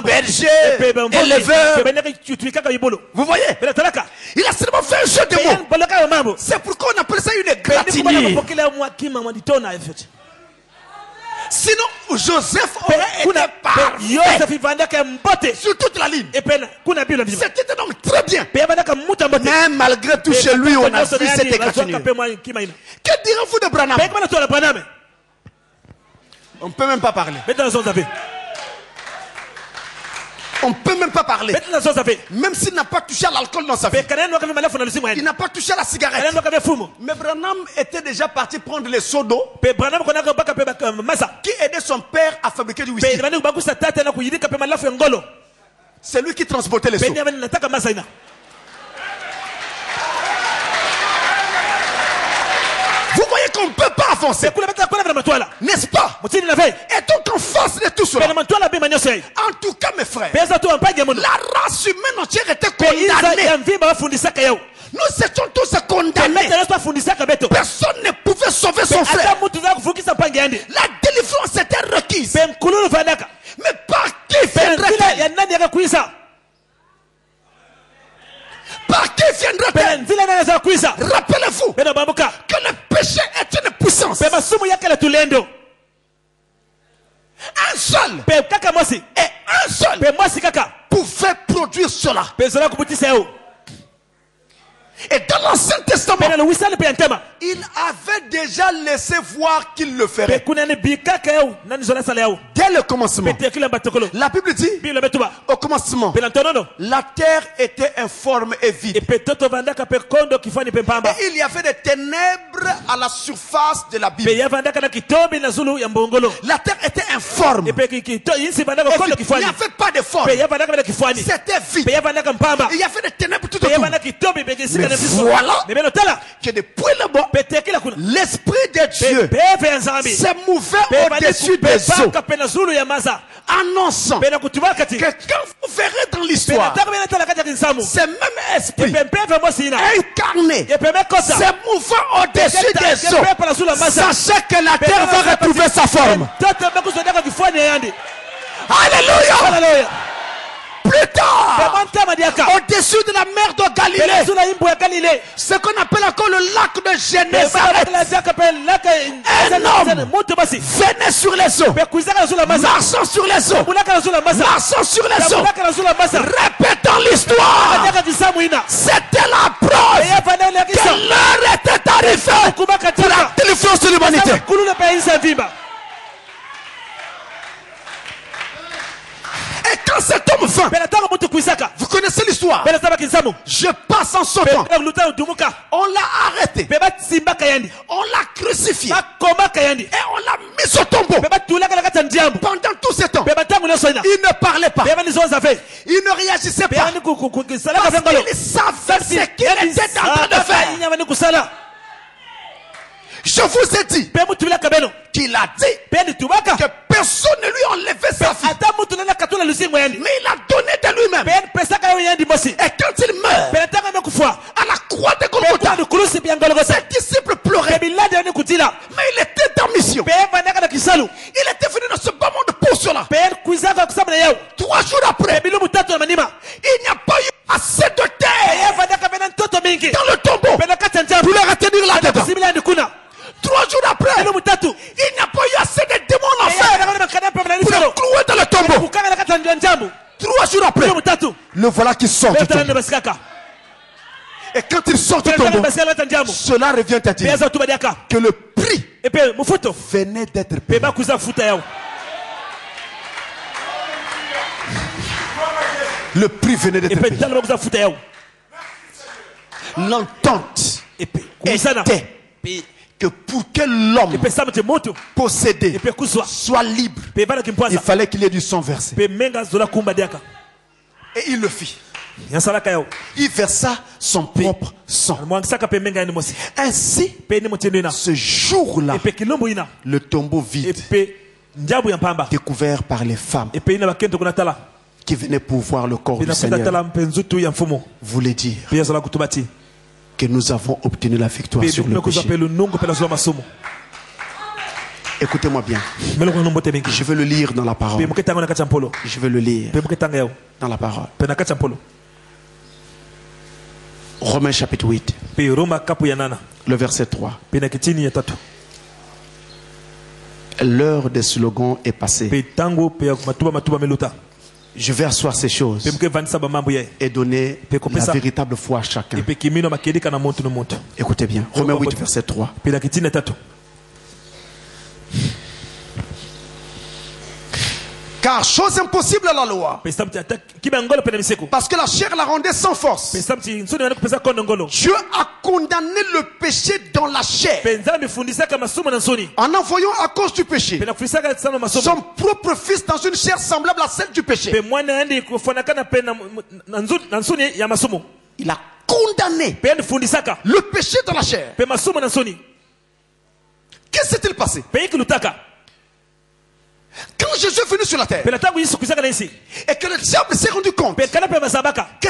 Berger, éleveur. Vous voyez, il a seulement fait un jeu de mots. C'est pourquoi on appelle ça une égratignure. Sinon, Joseph aurait été parfait sur toute la ligne. C'était donc très bien. Mais malgré tout, chez lui, on a vu cette égratignure. Que direz-vous de Branham? On ne peut même pas parler. On ne peut même pas parler. Même s'il n'a pas touché à l'alcool dans sa vie. Il n'a pas touché à la cigarette. Mais Branham était déjà parti prendre les seaux d'eau qui aidait son père à fabriquer du whisky. C'est lui qui transportait les seaux. Vous voyez qu'on ne peut pas avancer. N'est-ce pas? Et donc en face de tout cela, en tout cas mes frères, la race humaine entière était condamnée. Nous étions tous condamnés. Personne ne pouvait sauver son frère. La délivrance était requise. Mais par qui viendrait-elle? Par qui viendrait-elle? Rappelez-vous que le péché est une puissance. Un seul et un seul pouvait produire cela. Et dans l'Ancien Testament, il avait déjà laissé voir qu'il le ferait. Dès le commencement, la Bible dit, au commencement, la terre était informe et vide. Et il y avait des ténèbres à la surface de la Bible. La terre était informe. Et il n'y avait pas de forme. C'était vide. Il y avait des ténèbres tout autour. Mais voilà que depuis le bon, l'Esprit de Dieu s'est mouvé au-dessus des eaux, annonçant que quand vous verrez dans l'histoire, ce même esprit incarné s'est mouvant au-dessus des eaux, sachez que la terre va retrouver sa forme. Alléluia. Plus tard, au-dessus de la mer de Galilée, ce qu'on appelle encore le lac de Génézareth, un homme venait sur les eaux, marchant sur les eaux, marchant sur les eaux, répétant l'histoire. C'était la preuve que l'heure était arrivée pour la délivrance de l'humanité. Et quand quand cet homme vint, vous connaissez l'histoire. Je passe en sautant. On l'a arrêté. On l'a crucifié. Et on l'a mis au tombeau. Pendant tout ce temps, il ne parlait pas. Il ne réagissait pas. Parce qu'il savait ce qu'il était en train de faire. Je vous ai dit qu'il a dit que personne ne lui enlevait sa fille. Mais il a donné de lui-même. Et quand il meurt à la croix de Golgotha, ses disciples pleuraient. Mais il était en mission. Il était venu dans ce bas monde pour cela. 3 jours après, il n'y a pas eu assez de terre dans le tombeau pour leur retenir la tête. 3 jours après, il n'y a pas eu assez de démons en enfer pour le clouer dans le tombeau. 3 jours après, le voilà qui sort du tombeau. Et quand il sort du tombeau, cela revient à dire que le prix venait d'être payé. Le prix venait d'être payé. L'entente était que pour que l'homme possédé soit libre, il fallait qu'il ait du sang versé. Et il le fit. Il versa son propre sang. Ainsi, ce jour-là, le tombeau vide, découvert par les femmes qui venaient pour voir le corps du Seigneur, voulait dire que nous avons obtenu la victoire sur le péché. Écoutez-moi bien. Je veux le lire dans la parole. Je veux le lire dans la parole. Romains chapitre 8. Le verset 3. L'heure des slogans est passée. Je vais asseoir ces choses et donner la véritable foi à chacun. Écoutez bien. Romains 8, verset 3. Car chose impossible à la loi, parce que la chair la rendait sans force, Dieu a condamné le péché dans la chair en envoyant à cause du péché son propre fils dans une chair semblable à celle du péché. Il a condamné le péché dans la chair. Qu'est-ce qui s'est-il passé? Quand Jésus est venu sur la terre et que le diable s'est rendu compte que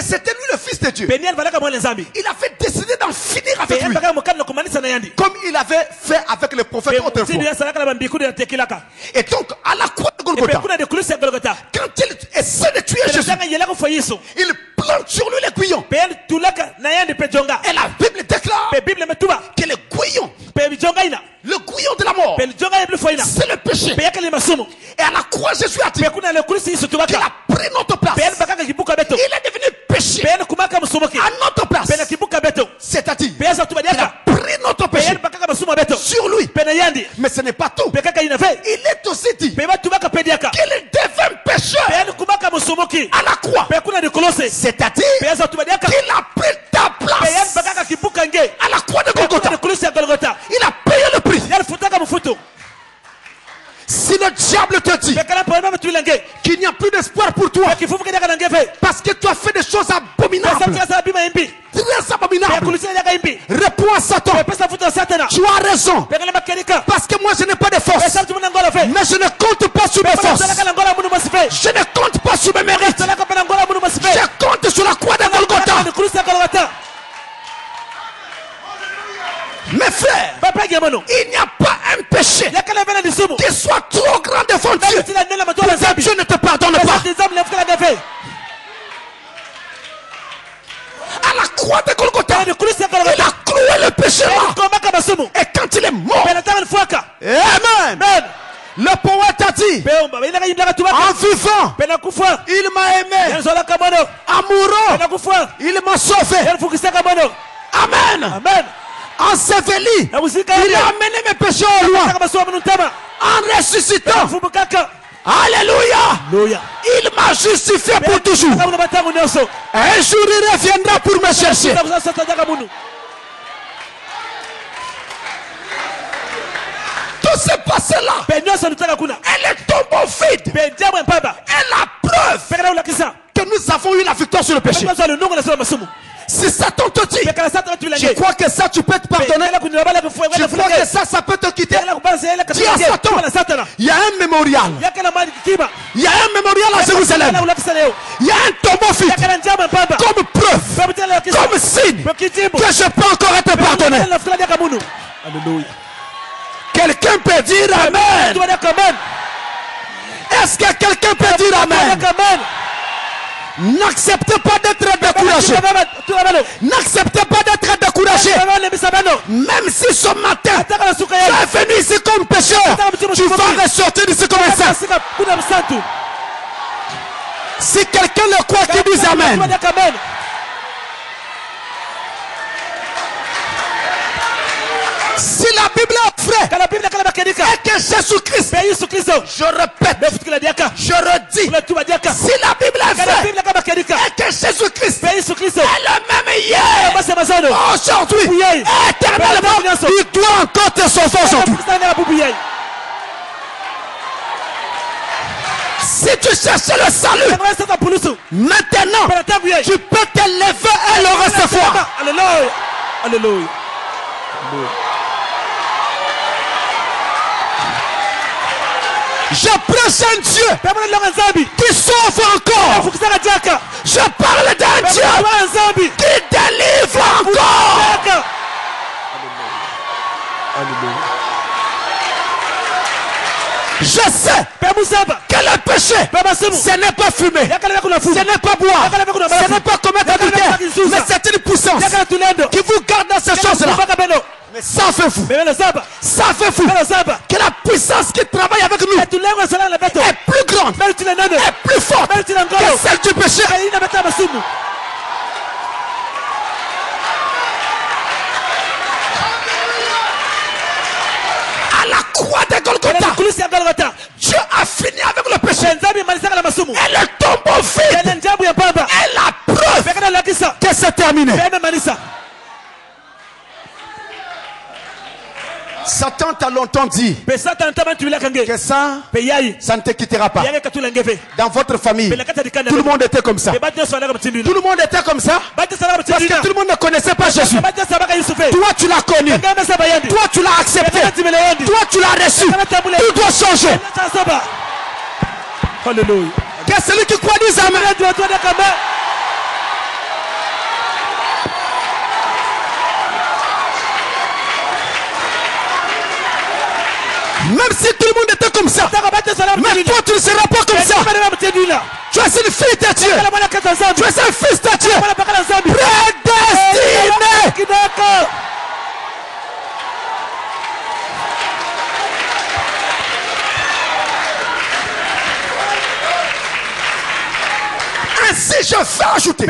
c'était lui le fils de Dieu, il a fait décider d'en finir avec lui, comme il avait fait avec les prophètes autrefois. Et donc à la croix de Golgotha, quand il essaie de tuer Jésus, il plante sur lui l'aiguillon. Et la Bible déclare que le gouillon de la mort, c'est le péché. Et à la croix, Jésus a dit qu'il a pris notre place. Il est devenu péché à notre place. C'est-à-dire qu'il a pris notre péché sur lui. Mais ce n'est pas tout. Il est aussi dit qu'il devint pécheur à la croix. C'est-à-dire qu'il a pris ta place à la croix de Golgotha. Il a payé le prix. Si le diable te dit qu'il n'y a plus d'espoir pour toi parce que tu as fait des choses abominables, très abominables, réponds à Satan. Tu as raison, parce que moi je n'ai pas de force, mais je ne compte pas sur mes forces, je ne compte pas sur mes mérites, je compte sur la croix de Golgotha. Mes frères, il n'y a pas un péché qui soit trop grand devant Dieu. Dieu ne te pardonne pas. À la croix de Golgotha, il a cloué le péché là. Et quand il est mort, Amen. Le poète a dit, en vivant, il m'a aimé. Amoureux, il m'a sauvé. Amen. Enseveli, il a amené mes péchés au loin. En ressuscitant, Alléluia. Il m'a justifié pour toujours. Un jour il reviendra pour me chercher. Tout ce passé-là, elle est tombée vide. Et la preuve que nous avons eu la victoire sur le péché. Si Satan te dit, je crois que ça tu peux te pardonner, je crois que ça peut te quitter, dis à Satan, il y a un mémorial. Il y a un mémorial à Jérusalem. Il y a un tombeau vide comme preuve, comme signe que je peux encore être pardonné. Alléluia. Quelqu'un peut dire Amen. Est-ce que quelqu'un peut dire Amen? N'acceptez pas d'être découragé. N'acceptez pas d'être découragé. Même si ce matin tu es venu ici comme pécheur, tu vas ressortir d'ici comme un saint. Si quelqu'un le croit, qu'il dise Amen. Si la Bible est vraie et que Jésus-Christ, je répète, je redis, si la Bible est vraie et que Jésus-Christ est le même hier, aujourd'hui, éternellement, il doit encore te sauver aujourd'hui. Si tu cherches le salut, maintenant, tu peux te lever et le recevoir. Alléluia. Je prêche un Dieu qui sauve encore. Je parle d'un Dieu qui délivre encore. Je sais que le péché, ce n'est pas fumer, ce n'est pas boire, ce n'est pas commettre adultère, mais c'est une puissance qui vous garde dans ces choses-là. Mais savez-vous que la puissance qui travaille avec nous est plus grande, est plus forte que celle du péché. À la croix de Golgotha, Dieu a fini avec le péché. Et le tombeau vide est la preuve que c'est terminé. Satan t'a longtemps dit que ça ne te quittera pas. Dans votre famille, tout le monde était comme ça. Tout le monde était comme ça parce que tout le monde ne connaissait pas Jésus. Toi tu l'as connu, toi tu l'as accepté, toi tu l'as reçu. Tout doit changer. Alléluia. Que celui qui croit dise Amen. Même si tout le monde était comme ça, mais toi tu ne seras pas comme ça. Tu es une fille de Dieu. Tu es un fils de Dieu. Prédestiné. Ainsi je fais ajouter,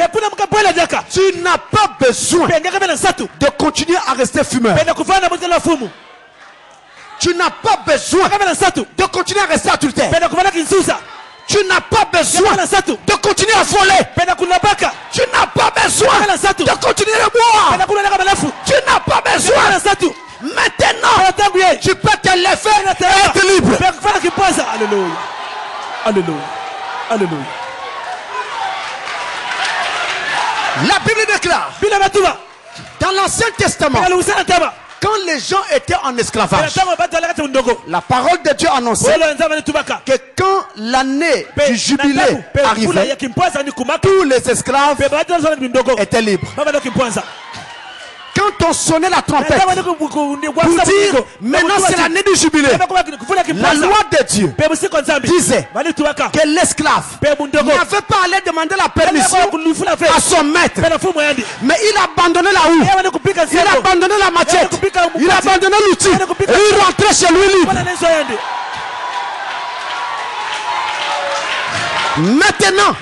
tu n'as pas besoin de continuer à rester fumeur. Tu n'as pas besoin de continuer à rester adultère. Tu n'as pas besoin de continuer à voler. Tu n'as pas besoin de continuer à boire. Tu n'as pas besoin. Maintenant, tu peux te lever et être libre. Alléluia. Alléluia. Alléluia. La Bible déclare dans l'Ancien Testament, quand les gens étaient en esclavage, la parole de Dieu annonçait que quand l'année du jubilé arrivait, tous les esclaves étaient libres. Quand on sonnait la trompette pour dire maintenant c'est l'année du jubilé, la loi de Dieu disait que l'esclave n'avait pas à aller demander la permission à son maître, mais il abandonnait la houe, il abandonnait la machette, il abandonnait l'outil et il rentrait chez lui libre. Maintenant,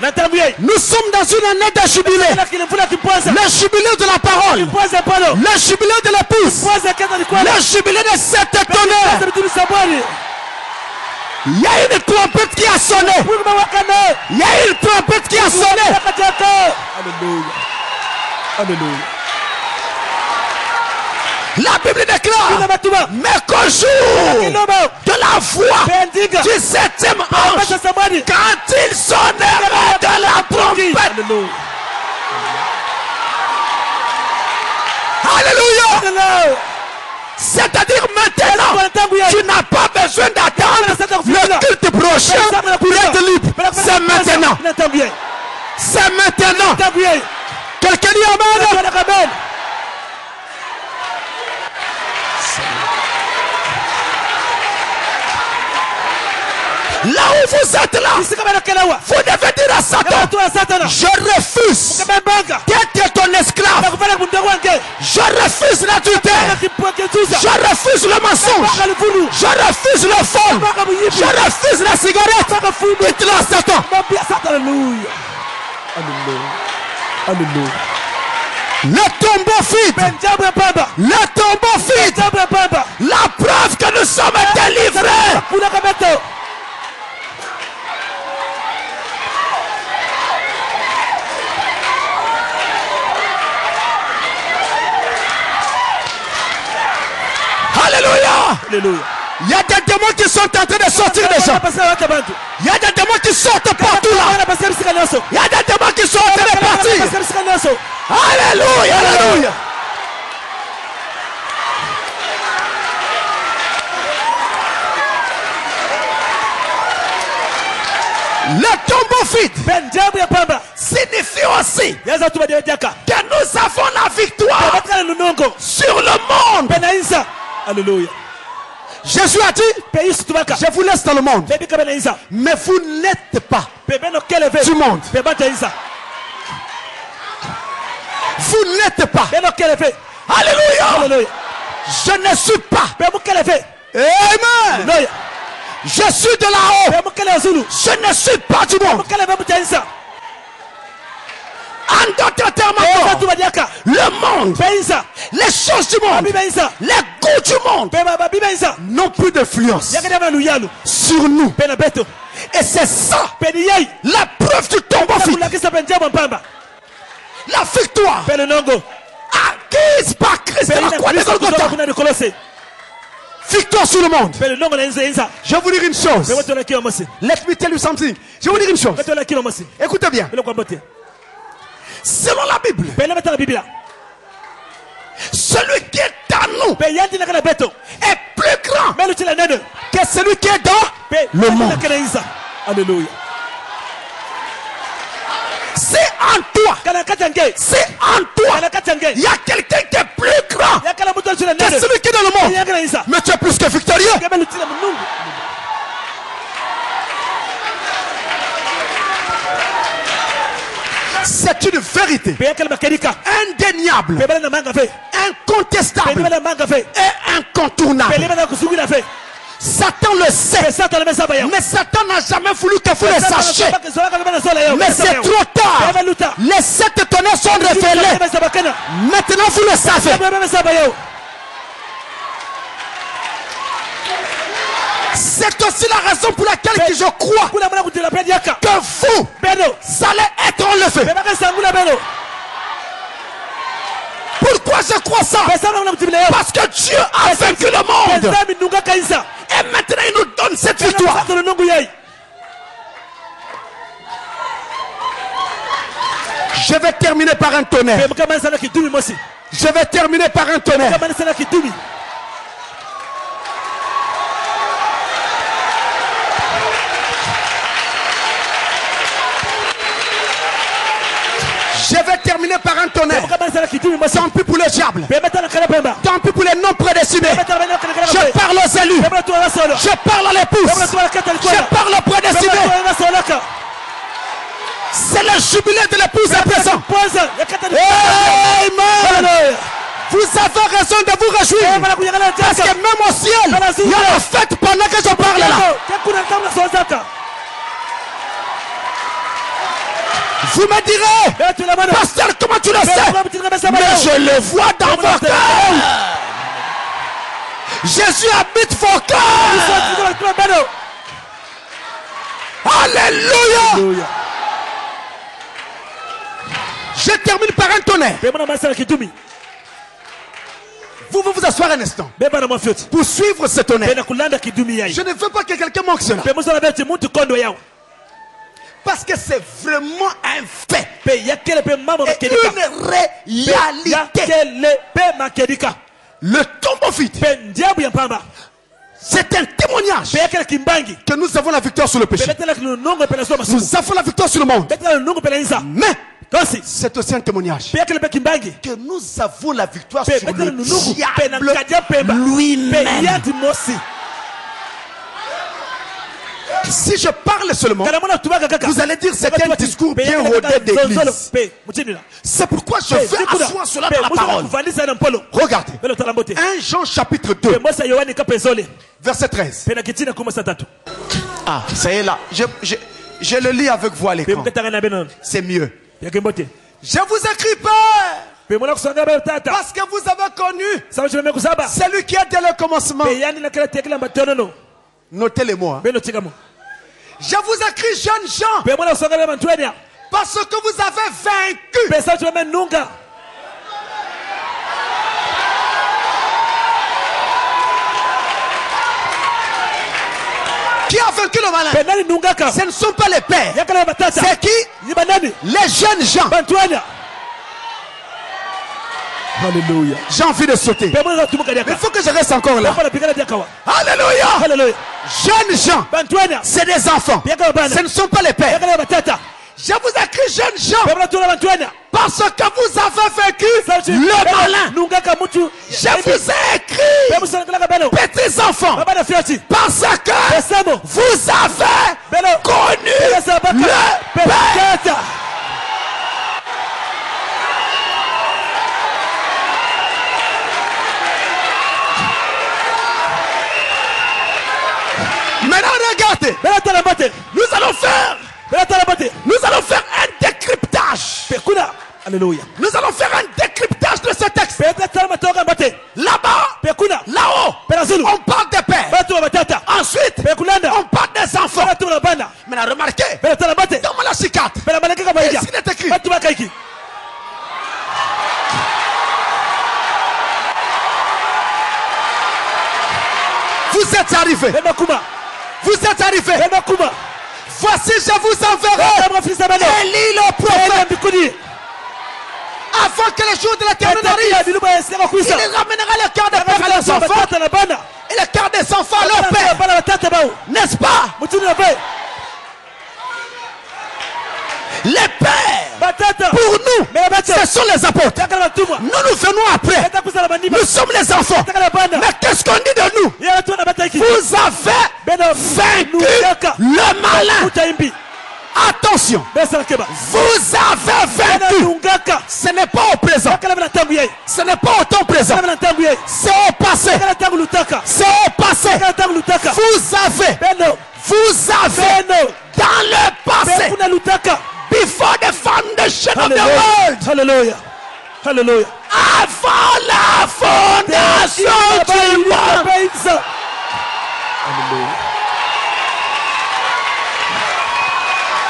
nous sommes dans une année de jubilé. Le jubilé de la parole, le jubilé de l'épouse, le jubilé de cette tonnerre. Il y a une trompette qui a sonné. Il y a une trompette qui a sonné. Alléluia. Alléluia. La Bible déclare, mais qu'au jour de la voix du 7e ange, quand il sonnera de la trompette. Alléluia. C'est-à-dire maintenant, tu n'as pas besoin d'attendre le culte prochain pour être libre. C'est maintenant. C'est maintenant. Quelqu'un dit amen. Là où vous êtes là, vous devez dire à Satan, je refuse d'être ton esclave. Je refuse l'adultère. Je refuse le mensonge. Je refuse le vol. Je refuse la cigarette. Dites-le à Satan. Alléluia. Alléluia. Alléluia. Le tombeau vide. Le tombeau vide. La preuve que nous sommes délivrés. Alléluia. Il y a des démons qui sont en train de sortir des gens. Il y a des démons qui sortent partout là. Il y a des démons qui sont en train de partir. Alléluia. Alléluia. Le tombeau vide signifie aussi que nous avons la victoire sur le monde. Alléluia. Jésus a dit, je vous laisse dans le monde, mais vous n'êtes pas du monde. Vous n'êtes pas. Alléluia. Je ne suis pas. Amen. Je suis de là-haut. Je ne suis pas du monde. En d'autres termes, le monde, les choses du monde, les goûts du monde n'ont plus d'influence sur nous. Et c'est ça la preuve du tombeau vide. La victoire acquise par Christ de la croix de Golgotha. Victoire sur le monde. Je vais vous dire une chose. Let me tell you something. Je vais vous dire une chose. Écoutez bien. Selon la Bible, celui qui est en nous est plus grand que celui qui est dans le monde. Alléluia. C'est en toi. C'est en toi. Il y a quelqu'un qui est plus grand que celui qui est dans le monde. Mais tu es plus que victorieux. C'est une vérité indéniable, incontestable et incontournable. Satan le sait, mais Satan n'a jamais voulu que vous le sachiez. Mais c'est trop tard. Les 7 tonnerres sont révélés. Maintenant vous le savez. C'est aussi la raison pour laquelle je crois que vous allez être enlevé. Pourquoi je crois ça? Parce que Dieu a vaincu le monde. Et maintenant il nous donne cette victoire. Je vais terminer par un tonnerre. Je vais terminer par un tonnerre. Je vais terminer par un tonnerre. Tant pis pour le diable. Tant pis pour les non prédestinés. Je parle aux élus. Je parle à l'épouse. Je parle aux prédestinés. C'est le jubilé de l'épouse à présent. Amen. Vous avez raison de vous réjouir. Parce que même au ciel, il y a la fête pendant que je parle là. Vous me direz, pasteur, comment tu le sais? Mais je le vois dans vos cœurs. Jésus habite vos cœurs. Alléluia. Je termine par un tonnerre. Vous vous asseoir un instant pour suivre ce tonnerre. Je ne veux pas que quelqu'un manque cela. Parce que c'est vraiment un fait. Et une réalité. Le tombeau vide. C'est un témoignage que nous avons la victoire sur le péché. Nous avons la victoire sur le monde. Mais c'est aussi un témoignage que nous avons la victoire sur le diable lui-même. Si je parle seulement, vous allez dire c'est un discours bien rodé d'église. C'est pourquoi je veux asseoir cela dans la parole. Regardez, 1 Jean chapitre 2, verset 13. Ah, ça y est là. Je le lis avec vous à l'écran. C'est mieux. Je vous écris, Père, parce que vous avez connu celui qui a dès le commencement. Notez les mots. Je vous écris, jeunes gens, parce que vous avez vaincu. Qui a vaincu le malin? Ce ne sont pas les pères. C'est qui? Les jeunes gens. Alléluia. J'ai envie de sauter. Mais il faut que je reste encore là. Alléluia. Jeunes gens, c'est des enfants. Ce ne sont pas les pères. Je vous écris, jeunes gens, parce que vous avez vaincu le malin. Je vous ai écrit, petits enfants, parce que vous avez connu le Père. Maintenant regardez, nous allons faire un décryptage. Alléluia. Nous allons faire un décryptage de ce texte. Là-bas, là-haut, on parle des pères. Ensuite, on parle des enfants. Maintenant remarquez, dans Malachie 4, ici il est écrit, vous êtes arrivés. Vous êtes arrivés. Voici, je vous enverrai Élie le prophète. Avant que le jour de l'Éternel arrive, il ramènera le cœur des pères à leurs enfants et le cœur des enfants à leur père. N'est-ce pas? Les pères, pour nous, ce sont les apôtres. Nous venons après. Nous sommes les enfants. Mais qu'est-ce qu'on dit de nous? Vous avez vaincu le malin. Attention, vous avez vaincu. Ce n'est pas au présent. Ce n'est pas au temps présent. C'est au passé. C'est au passé. Vous avez dans le passé, before the foundation of the world. Hallelujah. Hallelujah. Avant la fondation du monde. Hallelujah.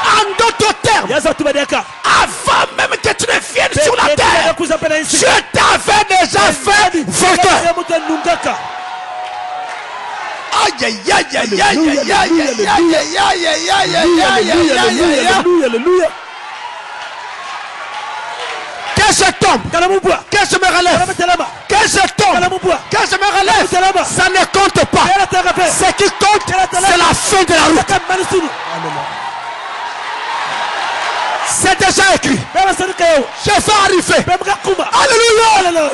En d'autres termes, avant même que tu ne viennes sur la terre, je t'avais déjà fait vainqueur. Aïe aïe aïe aïe aïe aïe aïe aïe. Que je tombe, que je me relève, que je tombe, que je me relève, ça ne compte pas. Ce qui compte, c'est la fin de la route. C'est déjà écrit. Je vais arriver. Alléluia.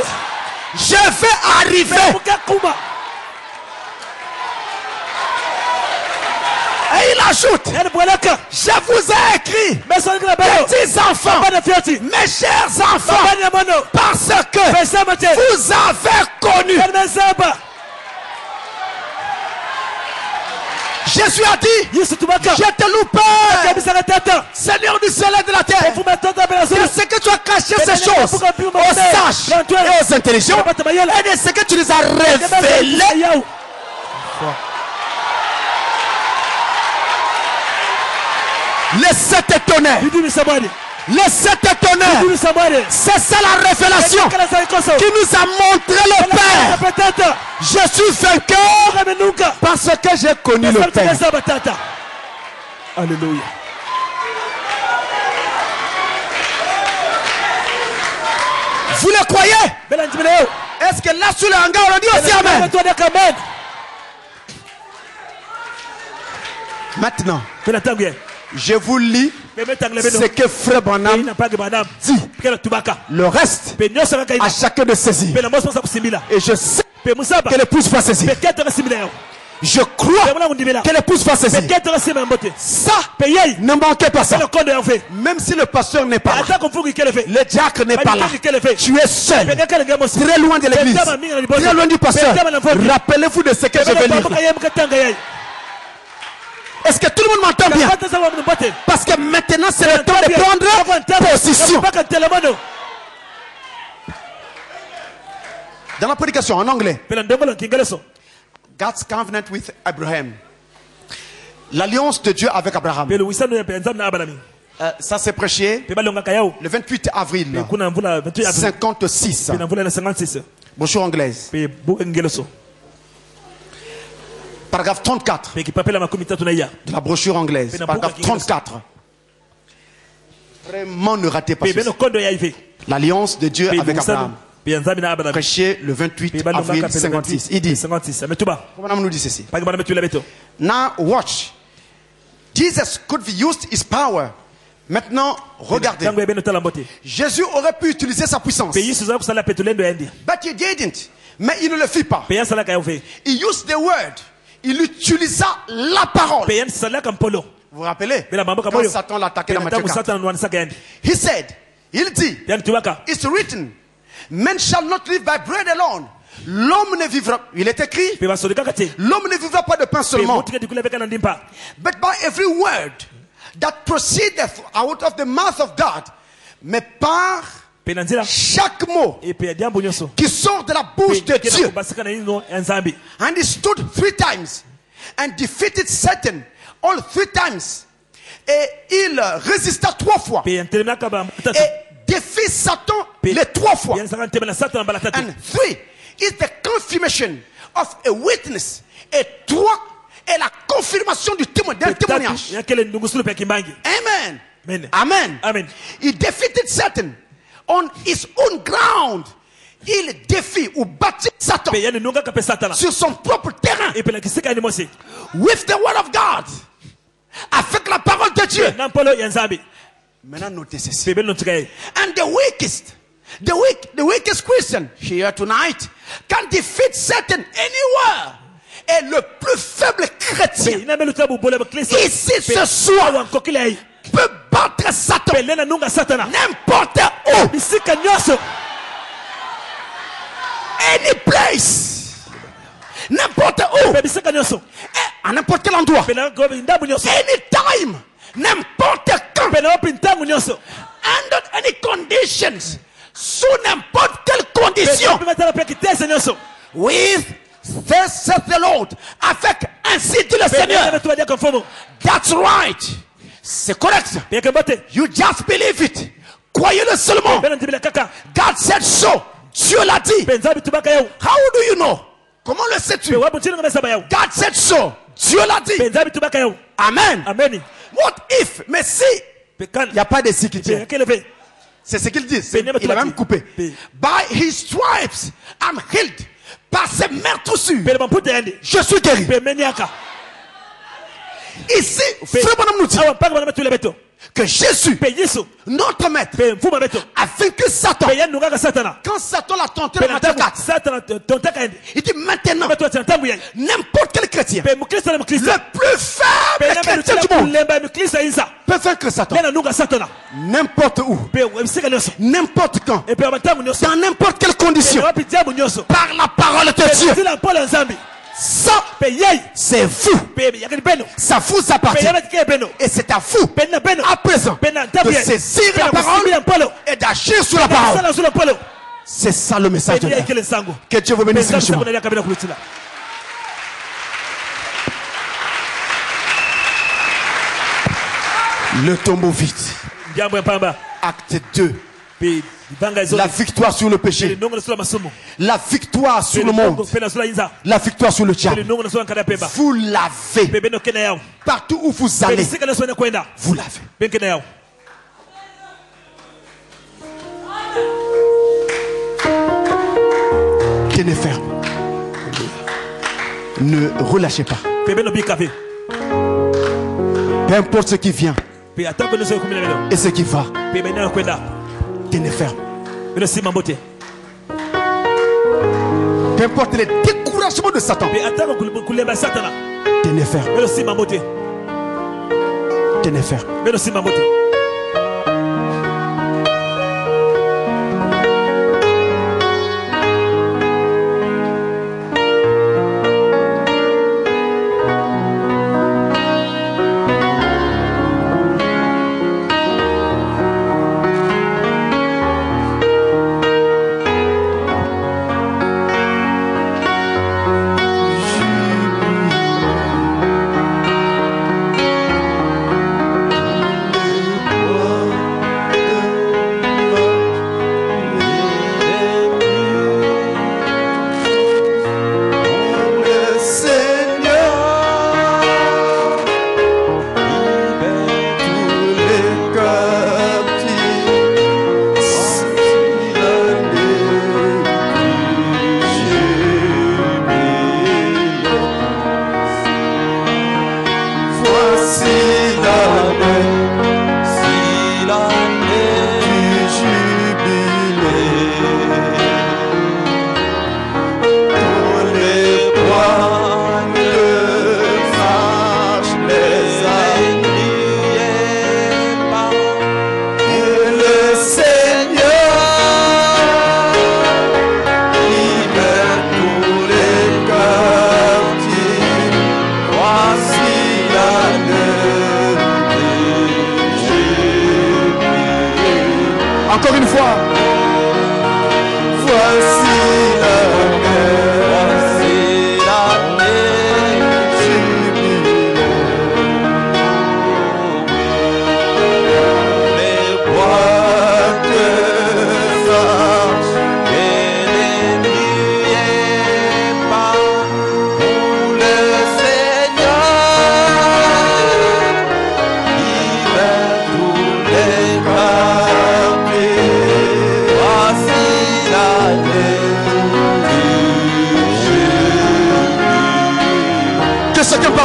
Je vais arriver. Et il ajoute, je vous ai écrit, petits enfants, mes chers enfants, parce que vous avez connu. Jésus a dit, je te loue, Père, Seigneur du ciel et de la terre, de ce que tu as caché ces choses aux sages et aux intelligents, et de ce que tu les as révélés. Les 7 tonnerres. Les 7 tonnerres. C'est ça la révélation qui nous a montré le Père. Je suis vainqueur parce que j'ai connu le Père. Alléluia. Vous le croyez? Est-ce que là sur le hangar on dit aussi amen? Maintenant, je vous lis ce que Frère Branham dit. Le reste, à chacun de saisir. Et je sais que l'épouse va saisir. Je crois que l'épouse va saisir. Ça, ne manquez pas ça. Même si le pasteur n'est pas là, le diacre n'est pas là, tu es seul, très loin de l'église, très loin du pasteur. Rappelez-vous de ce que je vais lire. Est-ce que tout le monde m'entend bien? Parce que maintenant c'est le temps de prendre position. Dans la prédication en anglais, God's covenant with Abraham. L'alliance de Dieu avec Abraham. Ça s'est prêché le 28 avril 56. Brochure anglaise. Paragraphe 34 de la brochure anglaise. Paragraphe 34. Vraiment ne ratez pas ceci. L'alliance de Dieu avec Abraham. Prêché le 28 avril 56. Il dit, Madame nous dit ceci. Now watch. Jesus could have used his power. Maintenant, regardez. Jésus aurait pu utiliser sa puissance. But he didn't. Mais il ne le fit pas. He used the word. Il utilisa la parole. Vous vous rappelez? Quand Satan l'attaquait dans Matthieu 4. He said, il dit, it's written, men shall not live by bread alone. L'homme ne vivra, il est écrit, l'homme ne vivra pas de pain seulement, but by every word that proceedeth out of the mouth of God. Mais par chaque mot qui sort de la bouche de Dieu. And he stood 3 times and defeated Satan all 3 times. Et il résista 3 fois. Et défie Satan les 3 fois. And 3 is the confirmation of a witness. Et 3 est la confirmation du témoignage. Amen. Amen. Amen. He defeated Satan on his own ground. Il défie ou bâtit Satan sur son propre terrain. With the word of God. Avec la parole de Dieu. Maintenant notez ceci. And the weakest Christian here tonight can defeat Satan anywhere. Et le plus faible chrétien ici ce soir peut battre Satan n'importe où. Any place, n'importe où, à n'importe quel endroit, anytime, n'importe quand, under any conditions, sous n'importe quelle condition, with thus saith the Lord, avec ainsi dit le Seigneur. That's right. C'est correct. You just believe it. Croyez-le seulement. God said so. Dieu l'a dit. How do you know? Comment le sais-tu? God said so. Dieu l'a dit. Amen. Amen. What if? Mais si il n'y a pas de sécurité. C'est ce qu'il dit. Il a même coupé. By his stripes I'm healed. Par ses meurtrissures je suis guéri. Ici, Frère Branham nous dit que Jésus, notre maître, a vaincu Satan. Quand Satan l'a tenté dans Matthieu 4, il dit maintenant, n'importe quel chrétien, le plus faible chrétien du monde, peut vaincre Satan. N'importe où, n'importe quand, dans n'importe quelle condition, par la parole de Dieu. Ça, c'est vous. Ça vous appartient. Et c'est à vous, à présent, de saisir la parole et d'agir sur la parole. C'est ça le message de Dieu. Que Dieu vous bénisse richement. Le tombeau vide. Acte 2. La victoire sur le péché. La victoire sur le monde. La victoire sur le diable. Vous l'avez. Partout où vous allez, vous l'avez. Tenez ferme. Ne relâchez pas. Peu importe ce qui vient et ce qui va. Tenez ferme. Peu importe les découragements de Satan. Tenez ferme. Tenez ferme.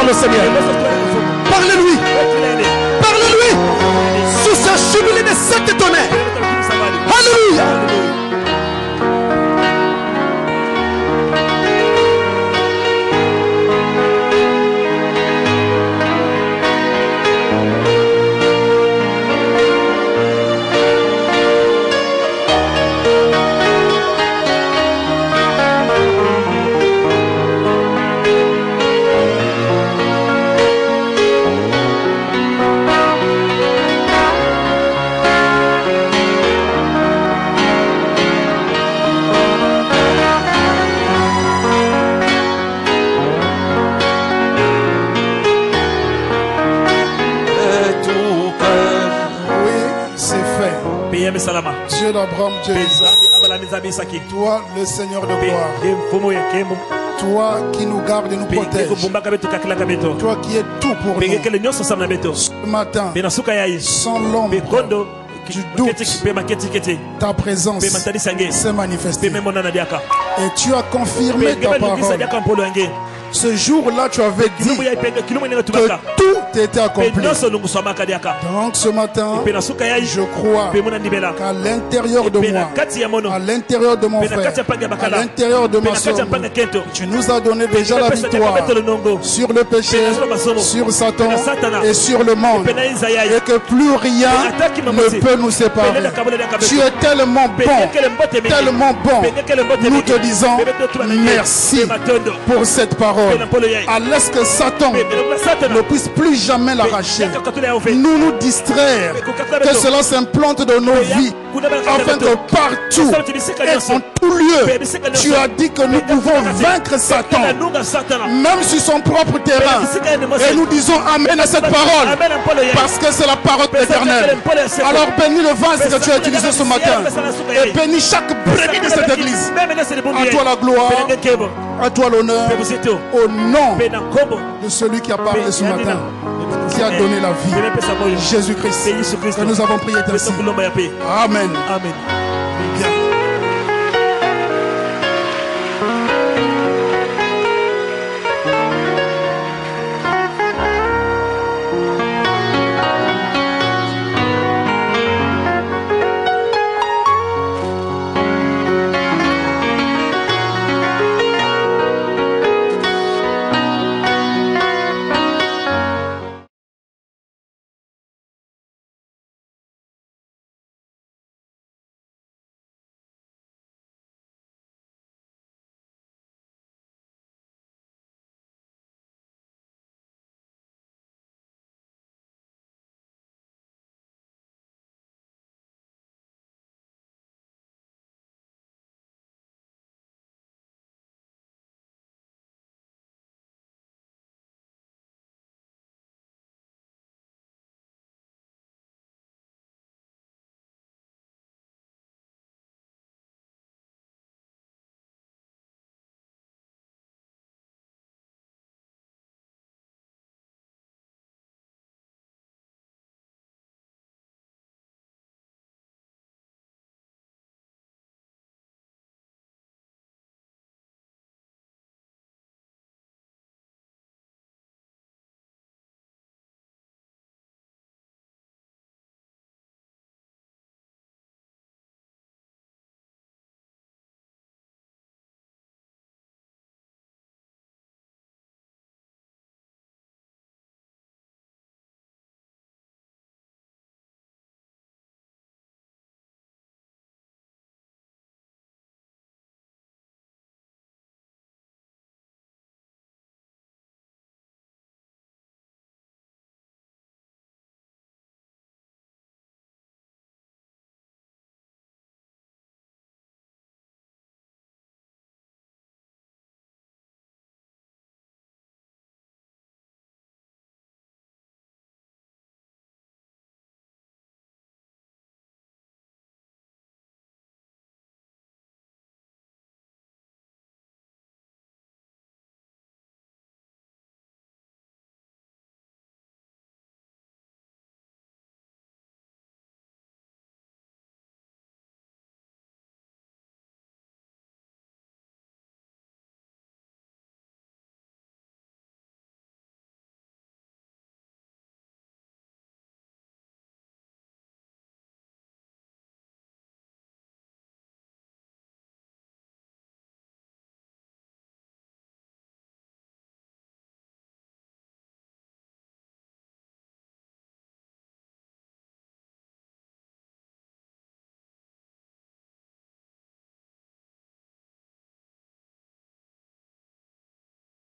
le Seigneur. Parlez-lui. Parlez-lui. Sous ce jubilé de sept tonnerres. Alléluia. Dieu d'Abraham, Dieu d'Isaac, toi le Seigneur de gloire, toi qui nous gardes et nous protèges, toi qui es tout pour nous. Ce matin, sans l'ombre du doute, ta présence s'est manifestée et tu as confirmé ta parole. Ce jour-là, tu avais dit que tout était accompli. Donc ce matin, je crois qu'à l'intérieur de moi, à l'intérieur de mon frère, à l'intérieur de ma soeur, tu nous as donné déjà la victoire sur le péché, sur Satan et sur le monde. Et que plus rien ne peut nous séparer. Tu es tellement bon. Nous te disons merci pour cette parole. À l'aise que Satan ne puisse plus jamais l'arracher, nous distraire, que cela s'implante dans nos vies, afin que partout et en tout lieu, tu as dit que nous pouvons vaincre Satan, même sur son propre terrain. Et nous disons Amen à cette parole, parce que c'est la parole éternelle. Alors bénis le vase que tu as utilisé ce matin, et bénis chaque brebis de cette église. À toi la gloire, à toi l'honneur, au nom de celui qui a parlé ce matin, qui a donné la vie, Jésus-Christ, que nous avons prié ainsi. Amen. Amen.